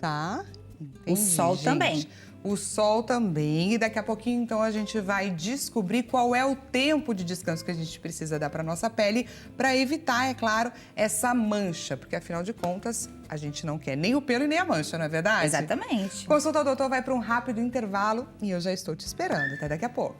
Speaker 1: Tá. Entendi,
Speaker 2: o sol também.
Speaker 1: O sol também. E daqui a pouquinho, então, a gente vai descobrir qual é o tempo de descanso que a gente precisa dar para nossa pele para evitar, é claro, essa mancha. Porque, afinal de contas, a gente não quer nem o pelo e nem a mancha, não é verdade?
Speaker 2: Exatamente.
Speaker 1: Consulta ao doutor vai para um rápido intervalo e eu já estou te esperando. Até daqui a pouco.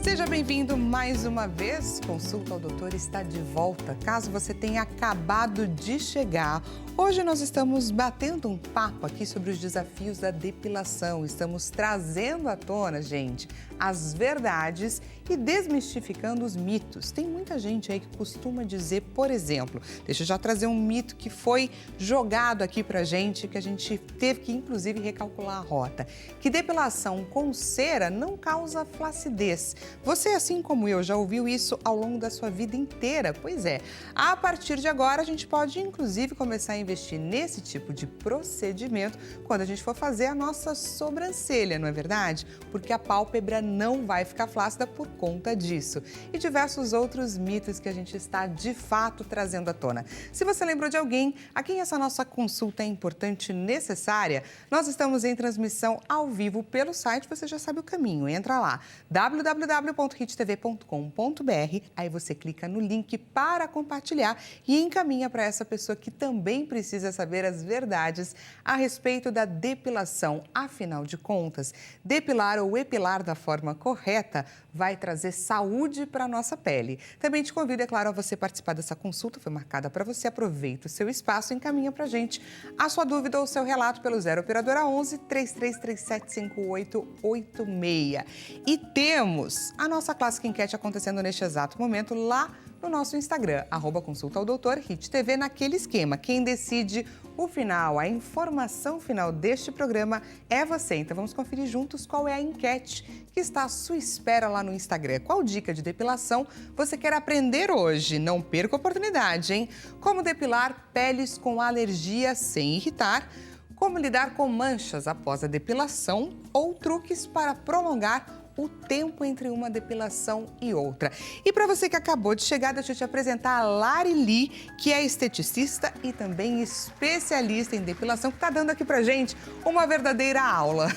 Speaker 1: Seja bem-vindo mais uma vez. Consulta ao doutor está de volta. Caso você tenha acabado de chegar, hoje nós estamos batendo um papo aqui sobre os desafios da depilação. Estamos trazendo à tona, gente, as verdades e desmistificando os mitos. Tem muita gente aí que costuma dizer, por exemplo, deixa eu já trazer um mito que foi jogado aqui pra gente, que a gente teve que, inclusive, recalcular a rota, que depilação com cera não causa flacidez. Você, assim como eu, já ouviu isso ao longo da sua vida inteira? Pois é, a partir de agora a gente pode, inclusive, começar a investir nesse tipo de procedimento quando a gente for fazer a nossa sobrancelha, não é verdade? Porque a pálpebra não vai ficar flácida por conta disso. E diversos outros mitos que a gente está, de fato, trazendo à tona. Se você lembrou de alguém a quem essa nossa consulta é importante e necessária, nós estamos em transmissão ao vivo pelo site, você já sabe o caminho. Entra lá, www.hittv.com.br, aí você clica no link para compartilhar e encaminha para essa pessoa que também precisa saber as verdades a respeito da depilação. Afinal de contas, depilar ou epilar da forma correta vai trazer saúde para a nossa pele. Também te convido, é claro, a você participar dessa consulta, foi marcada para você. Aproveita o seu espaço e encaminha para a gente a sua dúvida ou o seu relato pelo 0 Operadora 11 3337 5886. E temos a nossa clássica enquete acontecendo neste exato momento lá no nosso Instagram, @consulta ao doutor HitTV, naquele esquema. Quem decide o final, a informação final deste programa é você. Então vamos conferir juntos qual é a enquete que está à sua espera lá no Instagram. Qual dica de depilação você quer aprender hoje? Não perca a oportunidade, hein? Como depilar peles com alergia sem irritar, como lidar com manchas após a depilação ou truques para prolongar o tempo entre uma depilação e outra. E para você que acabou de chegar, deixa eu te apresentar a Lari Lee, que é esteticista e também especialista em depilação, que está dando aqui pra gente uma verdadeira aula.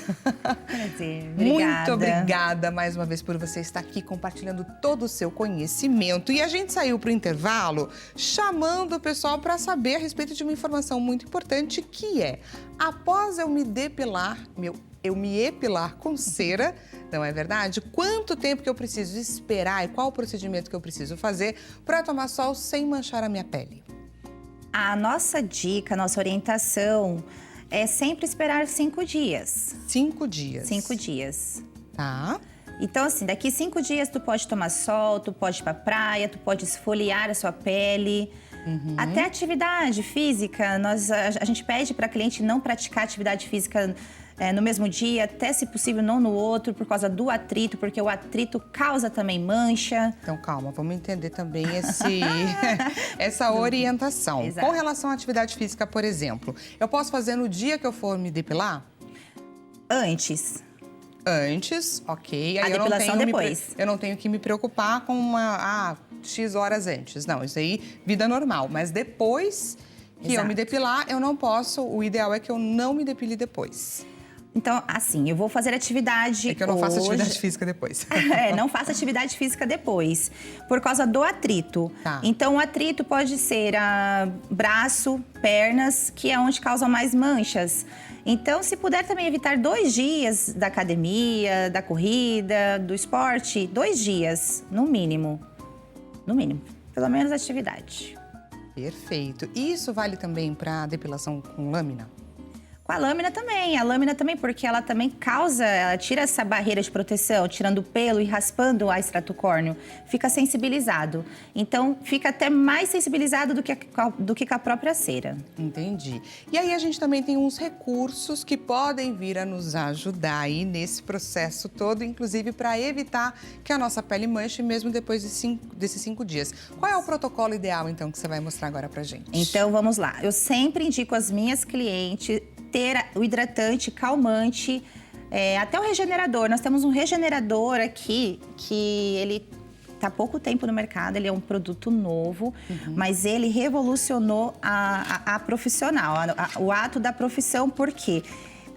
Speaker 2: Prazer, obrigada.
Speaker 1: Muito obrigada mais uma vez por você estar aqui compartilhando todo o seu conhecimento. E a gente saiu para o intervalo chamando o pessoal para saber a respeito de uma informação muito importante, que é, após eu me depilar, eu me epilar com cera, não é verdade? Quanto tempo que eu preciso esperar e qual o procedimento que eu preciso fazer para tomar sol sem manchar a minha pele?
Speaker 2: A nossa dica, a nossa orientação é sempre esperar 5 dias.
Speaker 1: 5 dias?
Speaker 2: 5 dias.
Speaker 1: Tá.
Speaker 2: Então, assim, daqui 5 dias tu pode tomar sol, tu pode ir pra praia, tu pode esfoliar a sua pele. Até atividade física, a gente pede para a cliente não praticar atividade física no mesmo dia, até se possível não no outro, por causa do atrito, porque o atrito causa também mancha.
Speaker 1: Então, calma, vamos entender também essa orientação.
Speaker 2: Exato.
Speaker 1: Com relação à atividade física, por exemplo, eu posso fazer no dia que eu for me depilar?
Speaker 2: Antes.
Speaker 1: Antes, ok.
Speaker 2: A
Speaker 1: Aí
Speaker 2: depilação depois.
Speaker 1: eu não tenho que me preocupar com X horas antes. Não, isso aí, vida normal. Mas depois que eu me depilar, eu não posso. O ideal é que eu não me depile depois.
Speaker 2: Então, assim, eu vou fazer atividade
Speaker 1: É que eu não faço atividade física depois.
Speaker 2: Não faço atividade física depois, por causa do atrito.
Speaker 1: Tá.
Speaker 2: Então, o atrito pode ser braço, pernas, que é onde causam mais manchas. Então, se puder também evitar 2 dias da academia, da corrida, do esporte, 2 dias, no mínimo. No mínimo, pelo menos atividade.
Speaker 1: Perfeito. E isso vale também para depilação com lâmina?
Speaker 2: Com a lâmina também, porque ela também ela tira essa barreira de proteção, tirando o pelo e raspando o extrato córneo, fica sensibilizado. Então, fica até mais sensibilizado do que com a própria cera.
Speaker 1: Entendi. E aí a gente também tem uns recursos que podem vir a nos ajudar aí nesse processo todo, inclusive para evitar que a nossa pele manche mesmo depois desses 5 dias. Qual é o protocolo ideal, então, que você vai mostrar agora pra gente?
Speaker 2: Então, vamos lá. Eu sempre indico às minhas clientes ter o hidratante, calmante, até o regenerador. Nós temos um regenerador aqui que ele está há pouco tempo no mercado, ele é um produto novo, mas ele revolucionou a profissional, o ato da profissão, porque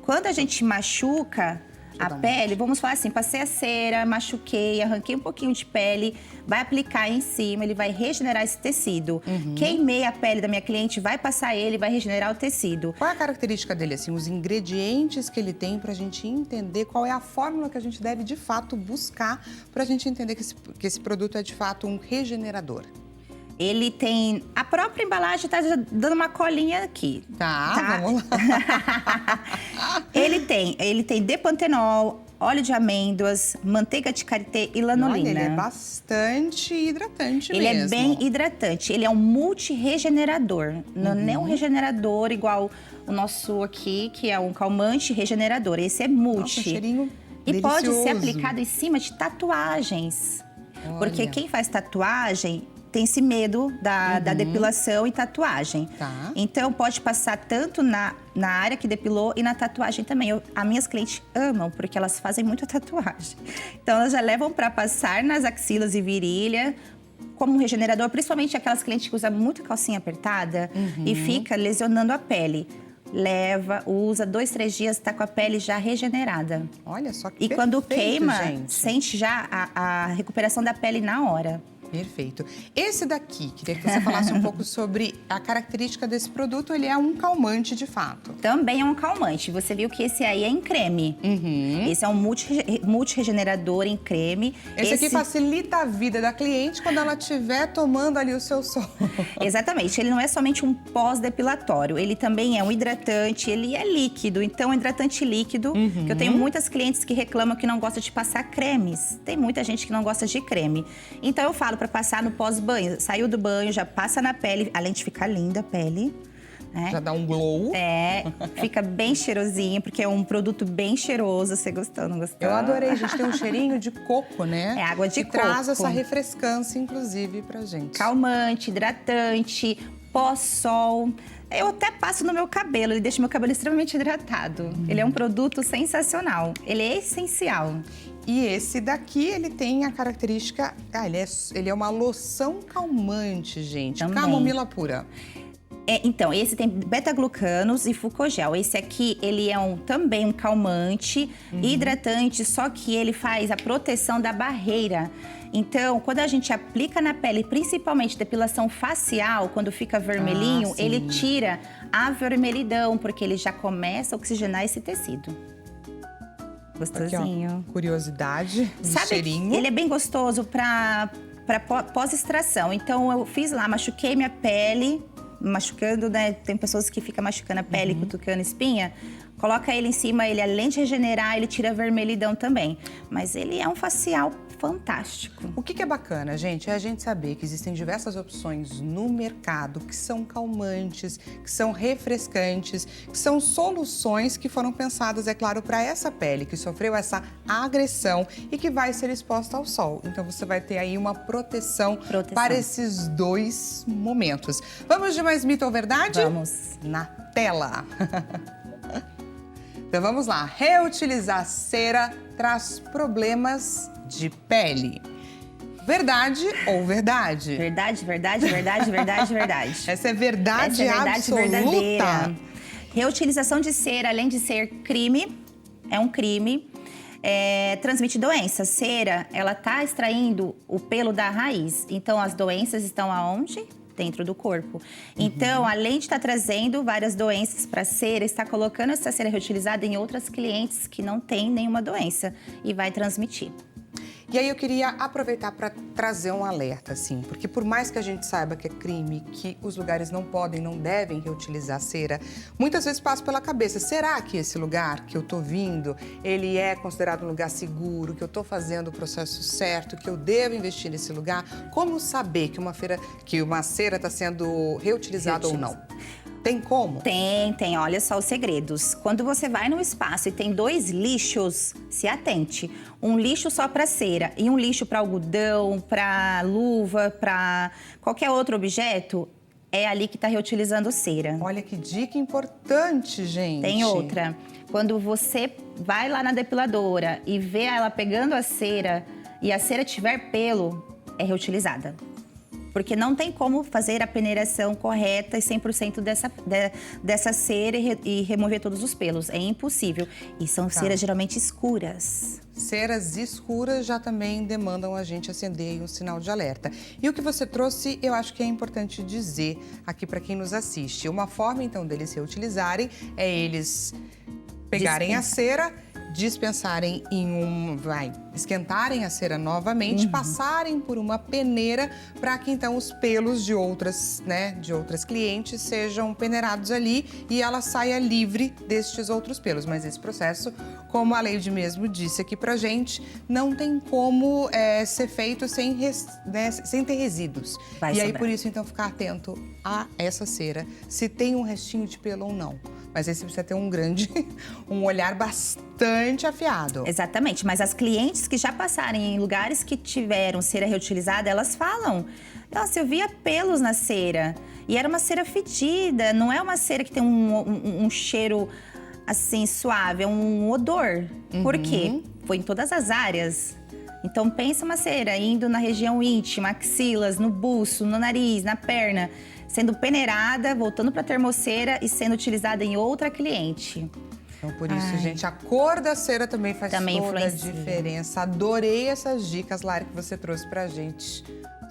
Speaker 2: quando a gente machuca a pele, vamos falar assim, passei a cera, machuquei, arranquei um pouquinho de pele, vai aplicar em cima, ele vai regenerar esse tecido. Queimei a pele da minha cliente, vai passar ele, vai regenerar o tecido.
Speaker 1: Qual é a característica dele, assim, os ingredientes que ele tem pra gente entender qual é a fórmula que a gente deve, de fato, buscar pra gente entender que esse produto é, de fato, um regenerador?
Speaker 2: Ele tem... A própria embalagem tá dando uma colinha aqui.
Speaker 1: Tá? Vamos lá.
Speaker 2: Ele tem depantenol, óleo de amêndoas, manteiga de karité e lanolina.
Speaker 1: Olha, ele é bastante hidratante mesmo.
Speaker 2: Ele é bem hidratante. Ele é um multiregenerador. Não é um regenerador igual o nosso aqui, que é um calmante regenerador. Esse é multi.
Speaker 1: Nossa, um cheirinho
Speaker 2: e
Speaker 1: delicioso.
Speaker 2: pode ser aplicado em cima de tatuagens.
Speaker 1: Olha.
Speaker 2: Porque quem faz tatuagem tem esse medo da depilação e tatuagem.
Speaker 1: Tá.
Speaker 2: Então, pode passar tanto na área que depilou e na tatuagem também. As minhas clientes amam, porque elas fazem muita tatuagem. Então, elas já levam para passar nas axilas e virilha, como um regenerador, principalmente aquelas clientes que usam muito calcinha apertada e fica lesionando a pele. Leva, usa, 2, 3 dias, tá com a pele já regenerada.
Speaker 1: Olha só que
Speaker 2: E quando queima,
Speaker 1: gente,
Speaker 2: sente já a recuperação da pele na hora.
Speaker 1: Perfeito. Esse daqui, queria que você falasse um pouco sobre a característica desse produto. Ele é um calmante, de fato.
Speaker 2: Também é um calmante. Você viu que esse aí é em creme. Esse é um multiregenerador em creme.
Speaker 1: Esse aqui facilita a vida da cliente quando ela estiver tomando ali o seu sol.
Speaker 2: Exatamente. Ele não é somente um pós-depilatório. Ele também é um hidratante, ele é líquido. Então, é um hidratante líquido. Que eu tenho muitas clientes que reclamam que não gostam de passar cremes. Tem muita gente que não gosta de creme. Então, eu falo para passar no pós-banho. Saiu do banho, já passa na pele, além de ficar linda a pele. Né?
Speaker 1: Já dá um glow.
Speaker 2: Fica bem cheirosinho, porque é um produto bem cheiroso. Você gostou, não gostou?
Speaker 1: Eu adorei, a gente tem um cheirinho de coco, né?
Speaker 2: É água de
Speaker 1: que
Speaker 2: coco.
Speaker 1: traz essa refrescância, inclusive, pra gente.
Speaker 2: Calmante, hidratante, pós-sol. Eu até passo no meu cabelo, ele deixa meu cabelo extremamente hidratado. Ele é um produto sensacional, ele é essencial.
Speaker 1: E esse daqui, ele tem a característica... ele é uma loção calmante, gente.
Speaker 2: Também.
Speaker 1: Camomila pura.
Speaker 2: Então, esse tem beta-glucanos e fucogel. Esse aqui, ele é também um calmante, hidratante, só que ele faz a proteção da barreira. Então, quando a gente aplica na pele, principalmente depilação facial, quando fica vermelhinho, ele tira a vermelhidão, porque ele já começa a oxigenar esse tecido. Gostosinho.
Speaker 1: Aqui, ó, curiosidade,
Speaker 2: Sabe,
Speaker 1: cheirinho.
Speaker 2: ele é bem gostoso para pós-extração. Então, eu fiz lá, machuquei minha pele, machucando, né? Tem pessoas que ficam machucando a pele, cutucando espinha. Coloca ele em cima, ele além de regenerar, ele tira a vermelhidão também. Mas ele é um facial fantástico.
Speaker 1: O que é bacana, gente, é a gente saber que existem diversas opções no mercado que são calmantes, que são refrescantes, que são soluções que foram pensadas, é claro, para essa pele que sofreu essa agressão e que vai ser exposta ao sol. Então você vai ter aí uma proteção. Para esses 2 momentos. Vamos de mais mito ou verdade?
Speaker 2: Vamos.
Speaker 1: Na tela. Então vamos lá, reutilizar cera traz problemas de pele. Verdade ou verdade?
Speaker 2: Verdade, verdade, verdade, verdade, verdade.
Speaker 1: Essa é verdade,
Speaker 2: Essa é verdade
Speaker 1: absoluta.
Speaker 2: verdadeira. Reutilização de cera, além de ser crime, é um crime, transmite doenças. Cera, ela tá extraindo o pelo da raiz. Então, as doenças estão aonde? Dentro do corpo. Então, além de estar trazendo várias doenças para a cera, está colocando essa cera reutilizada em outras clientes que não têm nenhuma doença e vai transmitir.
Speaker 1: E aí eu queria aproveitar para trazer um alerta, assim, porque por mais que a gente saiba que é crime, que os lugares não podem, não devem reutilizar cera, muitas vezes passa pela cabeça, será que esse lugar que eu tô vindo, ele é considerado um lugar seguro, que eu tô fazendo o processo certo, que eu devo investir nesse lugar? Como saber que uma cera está sendo reutilizada ou não? Tem como?
Speaker 2: Tem. Olha só os segredos. Quando você vai num espaço e tem 2 lixos, se atente. Um lixo só para cera e um lixo para algodão, para luva, para qualquer outro objeto, é ali que está reutilizando cera.
Speaker 1: Olha que dica importante, gente.
Speaker 2: Tem outra. Quando você vai lá na depiladora e vê ela pegando a cera e a cera tiver pelo, é reutilizada. Porque não tem como fazer a peneiração correta e 100% dessa cera e remover todos os pelos. É impossível. E são ceras geralmente escuras.
Speaker 1: Ceras escuras já também demandam a gente acender um sinal de alerta. E o que você trouxe, eu acho que é importante dizer aqui para quem nos assiste. Uma forma, então, deles reutilizarem é eles pegarem a cera, dispensarem esquentarem a cera novamente, passarem por uma peneira para que então os pelos de outras clientes sejam peneirados ali e ela saia livre destes outros pelos. Mas esse processo, como a Leide mesmo disse aqui pra gente, não tem como ser feito sem ter resíduos. E aí por isso então ficar atento a essa cera, se tem um restinho de pelo ou não. Mas aí você precisa ter um olhar bastante afiado.
Speaker 2: Exatamente, mas as clientes que já passaram em lugares que tiveram cera reutilizada, elas falam: nossa, eu via pelos na cera. E era uma cera fedida, não é uma cera que tem um cheiro assim suave, é um odor. Por quê? Foi em todas as áreas. Então pensa uma cera indo na região íntima, axilas, no buço, no nariz, na perna, sendo peneirada, voltando para a termocera e sendo utilizada em outra cliente.
Speaker 1: Então, por isso, gente, a cor da cera também faz toda a diferença. Adorei essas dicas, Lari, que você trouxe pra gente.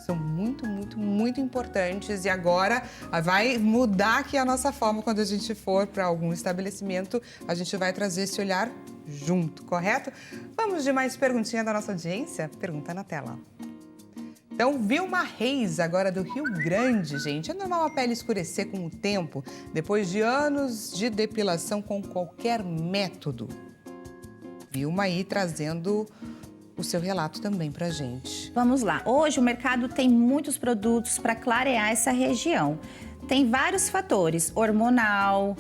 Speaker 1: São muito, muito, muito importantes. E agora vai mudar aqui a nossa forma quando a gente for para algum estabelecimento. A gente vai trazer esse olhar junto, correto? Vamos de mais perguntinha da nossa audiência? Pergunta na tela. Então, Vilma Reis, agora do Rio Grande, gente. É normal a pele escurecer com o tempo, depois de anos de depilação com qualquer método? Vilma aí trazendo o seu relato também pra gente.
Speaker 2: Vamos lá. Hoje o mercado tem muitos produtos para clarear essa região. Tem vários fatores, hormonal,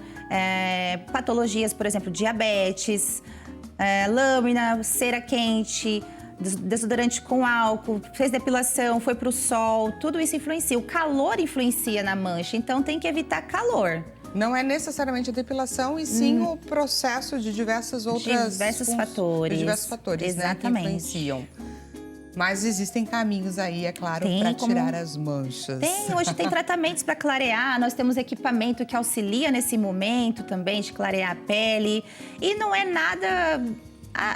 Speaker 2: patologias, por exemplo, diabetes, lâmina, cera quente, desodorante com álcool, fez depilação, foi pro sol, tudo isso influencia. O calor influencia na mancha, então tem que evitar calor.
Speaker 1: Não é necessariamente a depilação, e sim o processo de diversos fatores.
Speaker 2: De diversos fatores,
Speaker 1: né, que influenciam. Mas existem caminhos aí, é claro, para tirar as manchas.
Speaker 2: Hoje tem tratamentos para clarear, nós temos equipamento que auxilia nesse momento também de clarear a pele. E não é nada...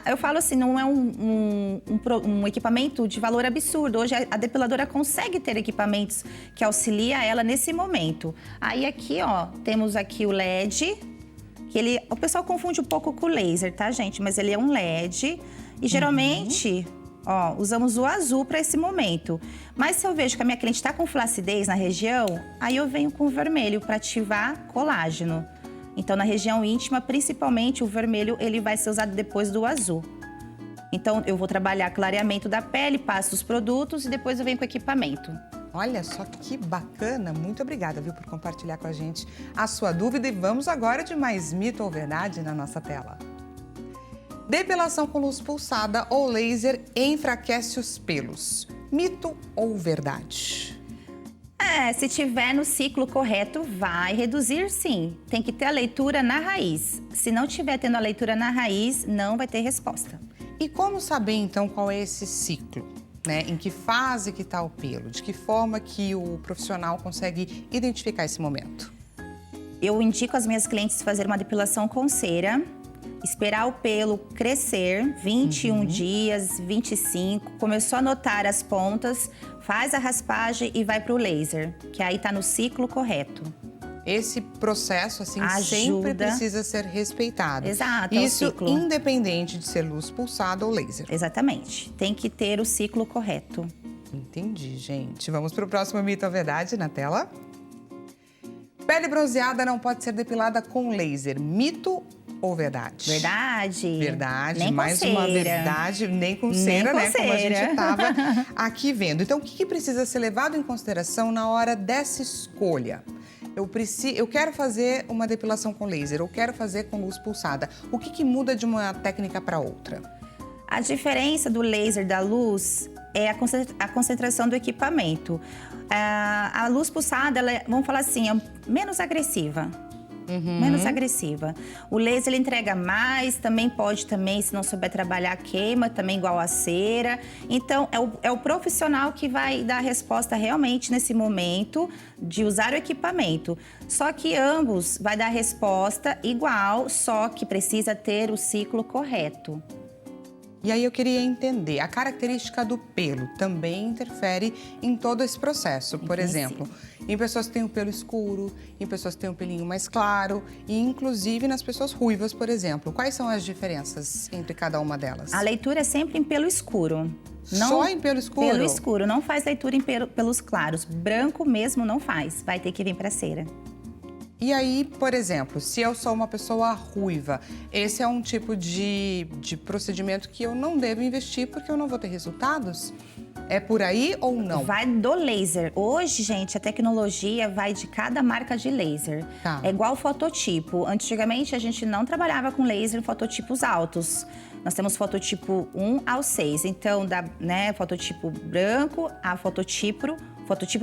Speaker 2: eu falo assim, não é um equipamento de valor absurdo. Hoje a depiladora consegue ter equipamentos que auxilia ela nesse momento. Aí aqui, ó, temos aqui o LED, que o pessoal confunde um pouco com o laser, tá, gente? Mas ele é um LED e geralmente, ó, usamos o azul para esse momento. Mas se eu vejo que a minha cliente está com flacidez na região, aí eu venho com o vermelho para ativar colágeno. Então, na região íntima, principalmente, o vermelho ele vai ser usado depois do azul. Então, eu vou trabalhar clareamento da pele, passo os produtos e depois eu venho com o equipamento.
Speaker 1: Olha só que bacana. Muito obrigada, viu, por compartilhar com a gente a sua dúvida. E vamos agora de mais mito ou verdade na nossa tela. Depilação com luz pulsada ou laser enfraquece os pelos. Mito ou verdade?
Speaker 2: Se tiver no ciclo correto, vai reduzir sim. Tem que ter a leitura na raiz. Se não tiver tendo a leitura na raiz, não vai ter resposta.
Speaker 1: E como saber, então, qual é esse ciclo? Né? Em que fase que está o pelo? De que forma que o profissional consegue identificar esse momento?
Speaker 2: Eu indico às minhas clientes fazer uma depilação com cera, esperar o pelo crescer, 21 dias, 25, começou a notar as pontas, faz a raspagem e vai para o laser, que aí está no ciclo correto.
Speaker 1: Esse processo, assim,
Speaker 2: Ajuda.
Speaker 1: sempre precisa ser respeitado.
Speaker 2: Exato, é o
Speaker 1: Isso
Speaker 2: ciclo.
Speaker 1: independente de ser luz pulsada ou laser.
Speaker 2: Exatamente, tem que ter o ciclo correto.
Speaker 1: Entendi, gente. Vamos para o próximo mito ou verdade na tela. Pele bronzeada não pode ser depilada com laser. Mito ou verdade?
Speaker 2: Verdade.
Speaker 1: Verdade,
Speaker 2: Nem com
Speaker 1: mais
Speaker 2: cera.
Speaker 1: uma verdade, nem com
Speaker 2: Nem
Speaker 1: cera,
Speaker 2: com
Speaker 1: né? Como a gente
Speaker 2: cera.
Speaker 1: estava aqui vendo. Então, o que precisa ser levado em consideração na hora dessa escolha? Eu quero fazer uma depilação com laser, eu quero fazer com luz pulsada. O que muda de uma técnica para outra?
Speaker 2: A diferença do laser da luz é a concentração do equipamento. A luz pulsada, ela vamos falar assim, é menos agressiva. Menos agressiva. O laser ele entrega mais, também pode, se não souber trabalhar, queima, também igual a cera. Então, é o profissional que vai dar a resposta realmente nesse momento de usar o equipamento. Só que ambos vai dar a resposta igual, só que precisa ter o ciclo correto.
Speaker 1: E aí eu queria entender, a característica do pelo também interfere em todo esse processo. Por exemplo, em pessoas que têm o pelo escuro, em pessoas que têm o pelinho mais claro e inclusive nas pessoas ruivas, por exemplo. Quais são as diferenças entre cada uma delas?
Speaker 2: A leitura é sempre em pelo escuro.
Speaker 1: Só em pelo escuro?
Speaker 2: Pelo escuro, não faz leitura em pelos claros. Branco mesmo não faz, vai ter que vir para cera.
Speaker 1: E aí, por exemplo, se eu sou uma pessoa ruiva, esse é um tipo de procedimento que eu não devo investir porque eu não vou ter resultados? É por aí ou não?
Speaker 2: Vai do laser. Hoje, gente, a tecnologia vai de cada marca de laser.
Speaker 1: Tá.
Speaker 2: É igual fototipo. Antigamente, a gente não trabalhava com laser em fototipos altos. Nós temos fototipo 1 ao 6. Então, fototipo branco a fototipo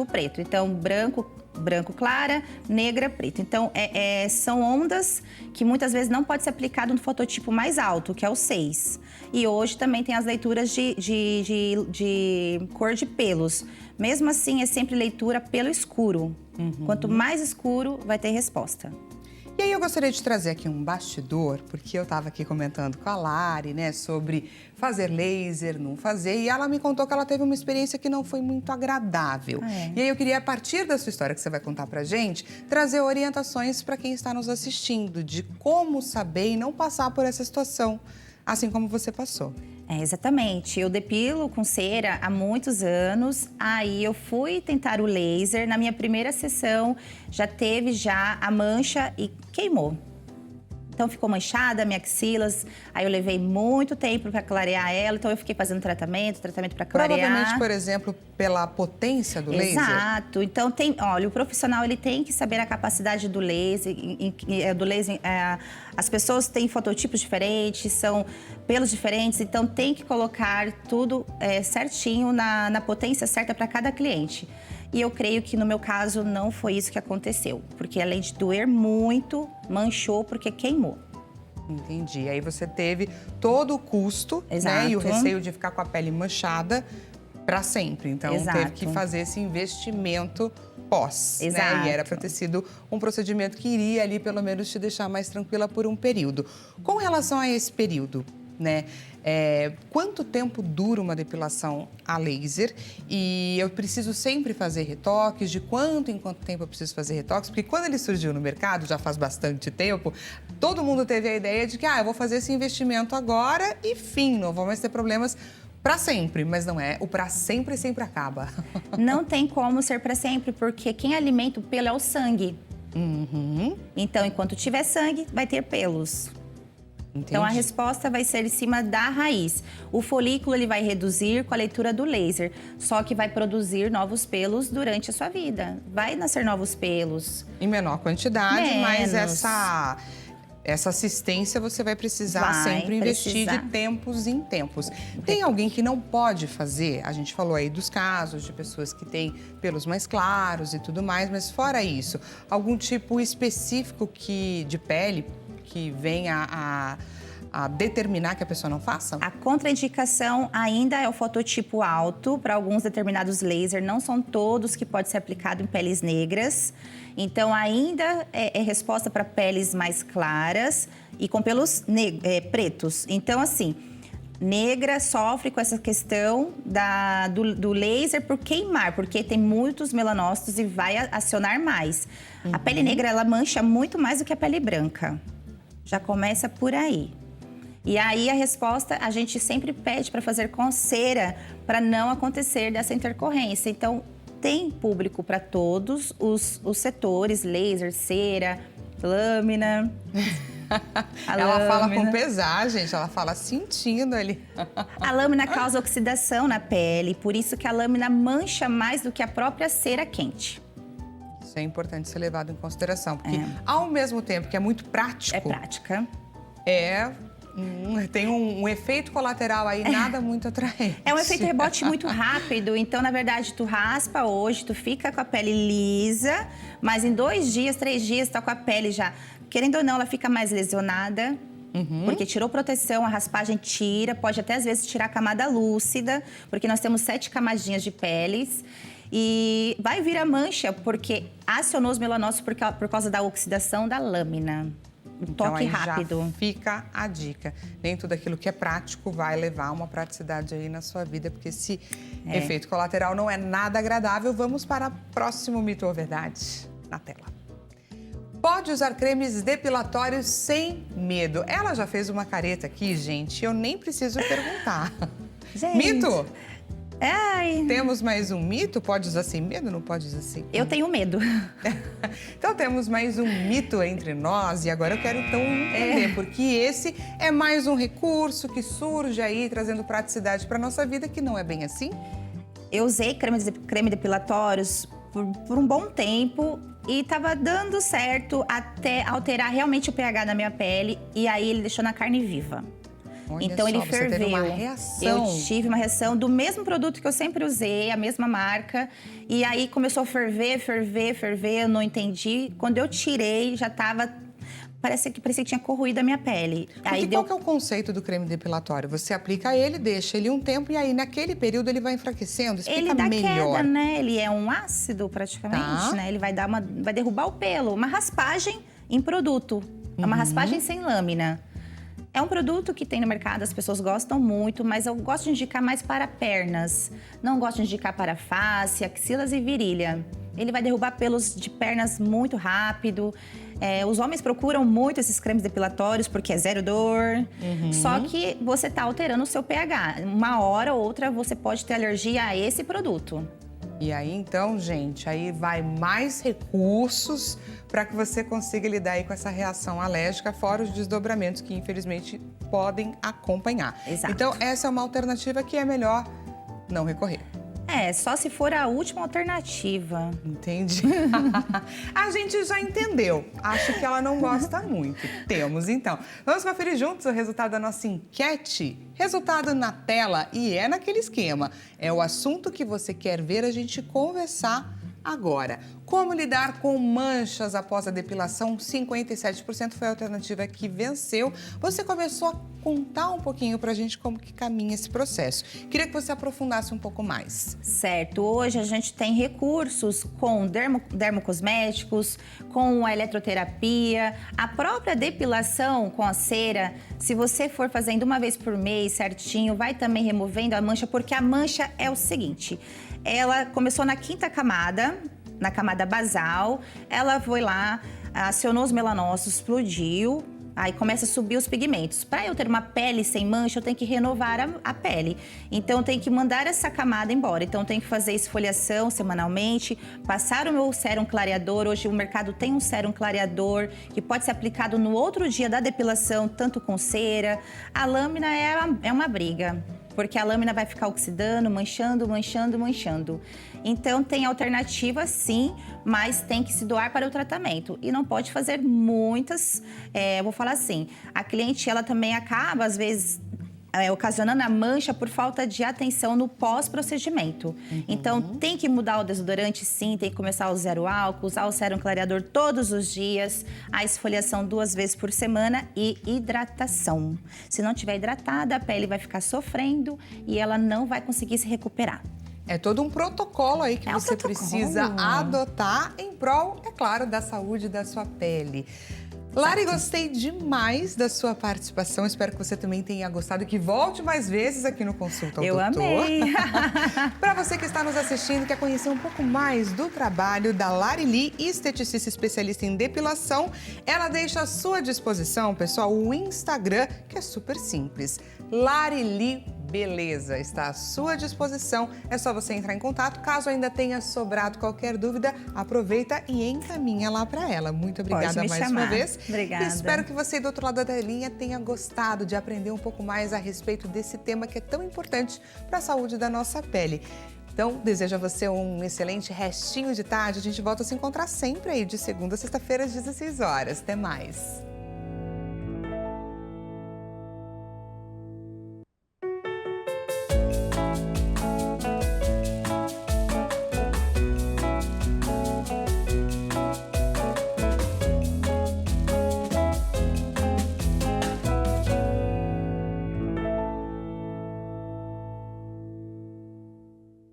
Speaker 2: preto. Então, branco clara, negra preta. Então, são ondas que muitas vezes não pode ser aplicado no fototipo mais alto, que é o 6. E hoje também tem as leituras de cor de pelos. Mesmo assim, é sempre leitura pelo escuro. Quanto mais escuro, vai ter resposta.
Speaker 1: E aí eu gostaria de trazer aqui um bastidor, porque eu estava aqui comentando com a Lari, né, sobre fazer laser, não fazer, e ela me contou que ela teve uma experiência que não foi muito agradável. E aí eu queria, a partir da sua história que você vai contar pra gente, trazer orientações para quem está nos assistindo, de como saber e não passar por essa situação, assim como você passou.
Speaker 2: Exatamente. Eu depilo com cera há muitos anos. Aí eu fui tentar o laser. Na minha primeira sessão, já teve a mancha e queimou. Então ficou manchada, minhas axilas. Aí eu levei muito tempo para clarear ela. Então eu fiquei fazendo tratamento para clarear.
Speaker 1: Provavelmente, por exemplo, pela potência do laser?
Speaker 2: Exato. Então olha, o profissional ele tem que saber a capacidade do laser. As pessoas têm fototipos diferentes, são pelos diferentes. Então tem que colocar tudo certinho na potência certa para cada cliente. E eu creio que no meu caso não foi isso que aconteceu. Porque além de doer muito, manchou porque queimou.
Speaker 1: Entendi. Aí você teve todo o custo, né? E o receio de ficar com a pele manchada para sempre. Então teve que fazer esse investimento pós.
Speaker 2: Exato.
Speaker 1: Né? E era para ter sido um procedimento que iria ali pelo menos te deixar mais tranquila por um período. Com relação a esse período, né? Quanto tempo dura uma depilação a laser? E eu preciso sempre fazer retoques? De quanto em quanto tempo eu preciso fazer retoques? Porque quando ele surgiu no mercado, já faz bastante tempo, todo mundo teve a ideia de que eu vou fazer esse investimento agora e fim, não vou mais ter problemas para sempre. Mas não é, o para sempre sempre acaba.
Speaker 2: Não tem como ser para sempre, porque quem alimenta o pelo é o sangue. Então, enquanto tiver sangue, vai ter pelos.
Speaker 1: Entendi.
Speaker 2: Então, a resposta vai ser em cima da raiz. O folículo ele vai reduzir com a leitura do laser, só que vai produzir novos pelos durante a sua vida. Vai nascer novos pelos.
Speaker 1: Em menor quantidade, mas essa assistência você vai precisar sempre investir de tempos em tempos. Tem alguém que não pode fazer? A gente falou aí dos casos de pessoas que têm pelos mais claros e tudo mais, mas fora isso, algum tipo específico de pele que venha a determinar que a pessoa não faça?
Speaker 2: A contraindicação ainda é o fototipo alto para alguns determinados lasers, não são todos que pode ser aplicado em peles negras. Então, ainda é resposta para peles mais claras e com pelos pretos. Então, assim, negra sofre com essa questão do laser por queimar, porque tem muitos melanócitos e vai acionar mais. A pele negra, ela mancha muito mais do que a pele branca. Já começa por aí. E aí, a resposta, a gente sempre pede para fazer com cera, para não acontecer dessa intercorrência. Então, tem público para todos os setores, laser, cera, lâmina.
Speaker 1: Ela fala com pesar, gente, ela fala sentindo ali.
Speaker 2: A lâmina causa oxidação na pele, por isso que a lâmina mancha mais do que a própria cera quente.
Speaker 1: Isso é importante ser levado em consideração, porque ao mesmo tempo que é muito prático...
Speaker 2: É prática.
Speaker 1: Tem um efeito colateral aí, nada muito atraente.
Speaker 2: É um efeito rebote muito rápido. Então, na verdade, tu raspa hoje, tu fica com a pele lisa, mas em 2 dias, 3 dias, tá com a pele já... Querendo ou não, ela fica mais lesionada, porque tirou proteção, a raspagem tira, pode até às vezes tirar a camada lúcida, porque nós temos 7 camadinhas de peles. E vai vir a mancha, porque acionou os melanócitos por causa da oxidação da lâmina. Toque rápido.
Speaker 1: Já fica a dica. Nem tudo aquilo que é prático vai levar uma praticidade aí na sua vida, porque esse efeito colateral não é nada agradável. Vamos para o próximo mito ou verdade na tela. Pode usar cremes depilatórios sem medo. Ela já fez uma careta aqui, gente, eu nem preciso perguntar.
Speaker 2: Gente.
Speaker 1: Mito?
Speaker 2: Ai.
Speaker 1: Temos mais um mito? Pode usar sem medo? Não pode usar sem medo?
Speaker 2: Eu tenho medo.
Speaker 1: Então temos mais um mito entre nós e agora eu quero então entender, porque esse é mais um recurso que surge aí trazendo praticidade para nossa vida, que não é bem assim?
Speaker 2: Eu usei creme depilatórios por um bom tempo e estava dando certo até alterar realmente o pH da minha pele e aí ele deixou na carne viva.
Speaker 1: Olha
Speaker 2: então
Speaker 1: só,
Speaker 2: ele
Speaker 1: você
Speaker 2: ferveu.
Speaker 1: teve uma reação.
Speaker 2: Eu tive uma reação do mesmo produto que eu sempre usei, a mesma marca. E aí começou a ferver, eu não entendi. Quando eu tirei, já tava... Parecia que tinha corroído a minha pele.
Speaker 1: Qual que é o conceito do creme depilatório? Você aplica ele, deixa ele um tempo e aí naquele período ele vai enfraquecendo, explica
Speaker 2: ele dá
Speaker 1: melhor.
Speaker 2: Queda, né? Ele é um ácido praticamente, né? Ele vai derrubar o pelo. Uma raspagem em produto. É uma raspagem sem lâmina. É um produto que tem no mercado, as pessoas gostam muito, mas eu gosto de indicar mais para pernas. Não gosto de indicar para face, axilas e virilha. Ele vai derrubar pelos de pernas muito rápido. Os homens procuram muito esses cremes depilatórios porque é zero dor. Só que você está alterando o seu pH. Uma hora ou outra você pode ter alergia a esse produto.
Speaker 1: E aí, então, gente, aí vai mais recursos para que você consiga lidar aí com essa reação alérgica, fora os desdobramentos que, infelizmente, podem acompanhar.
Speaker 2: Exato.
Speaker 1: Então, essa é uma alternativa que é melhor não recorrer.
Speaker 2: Só se for a última alternativa.
Speaker 1: Entendi. A gente já entendeu. Acho que ela não gosta muito. Temos, então. Vamos conferir juntos o resultado da nossa enquete? Resultado na tela e é naquele esquema. É o assunto que você quer ver a gente conversar agora. Como lidar com manchas após a depilação? 57% foi a alternativa que venceu. Você começou a contar um pouquinho pra gente como que caminha esse processo. Queria que você aprofundasse um pouco mais.
Speaker 2: Certo. Hoje a gente tem recursos com dermocosméticos, com a eletroterapia, a própria depilação com a cera. Se você for fazendo uma vez por mês certinho, vai também removendo a mancha, porque a mancha é o seguinte... Ela começou na 5ª camada, na camada basal. Ela foi lá, acionou os melanócitos, explodiu. Aí começa a subir os pigmentos. Para eu ter uma pele sem mancha, eu tenho que renovar a pele. Então, eu tenho que mandar essa camada embora. Então, eu tenho que fazer esfoliação semanalmente, passar o meu sérum clareador. Hoje, o mercado tem um sérum clareador que pode ser aplicado no outro dia da depilação, tanto com cera. A lâmina é uma briga. porque a lâmina vai ficar oxidando, manchando, manchando, manchando. Então, tem alternativa sim, mas tem que se doar para o tratamento. E não pode fazer muitas, eu vou falar assim, a cliente, ela também acaba, às vezes, ocasionando a mancha por falta de atenção no pós-procedimento. Então, tem que mudar o desodorante, sim, tem que começar a usar o álcool, usar o sérum clareador todos os dias, a esfoliação 2 vezes por semana e hidratação. Se não tiver hidratada, a pele vai ficar sofrendo e ela não vai conseguir se recuperar.
Speaker 1: É todo um protocolo aí que você precisa adotar em prol, é claro, da saúde da sua pele. Lari, gostei demais da sua participação. Espero que você também tenha gostado e que volte mais vezes aqui no Consulta ao Doutor.
Speaker 2: Eu amei!
Speaker 1: Para você que está nos assistindo e quer conhecer um pouco mais do trabalho da Lari Lee, esteticista especialista em depilação, ela deixa à sua disposição, pessoal, o Instagram, que é super simples. Lari Lee Beleza, está à sua disposição. É só você entrar em contato. Caso ainda tenha sobrado qualquer dúvida, aproveita e encaminha lá para ela. Muito obrigada mais uma vez.
Speaker 2: Obrigada.
Speaker 1: Espero que você do outro lado da telinha tenha gostado de aprender um pouco mais a respeito desse tema que é tão importante para a saúde da nossa pele. Então, desejo a você um excelente restinho de tarde. A gente volta a se encontrar sempre aí de segunda a sexta-feira às 16 horas. Até mais!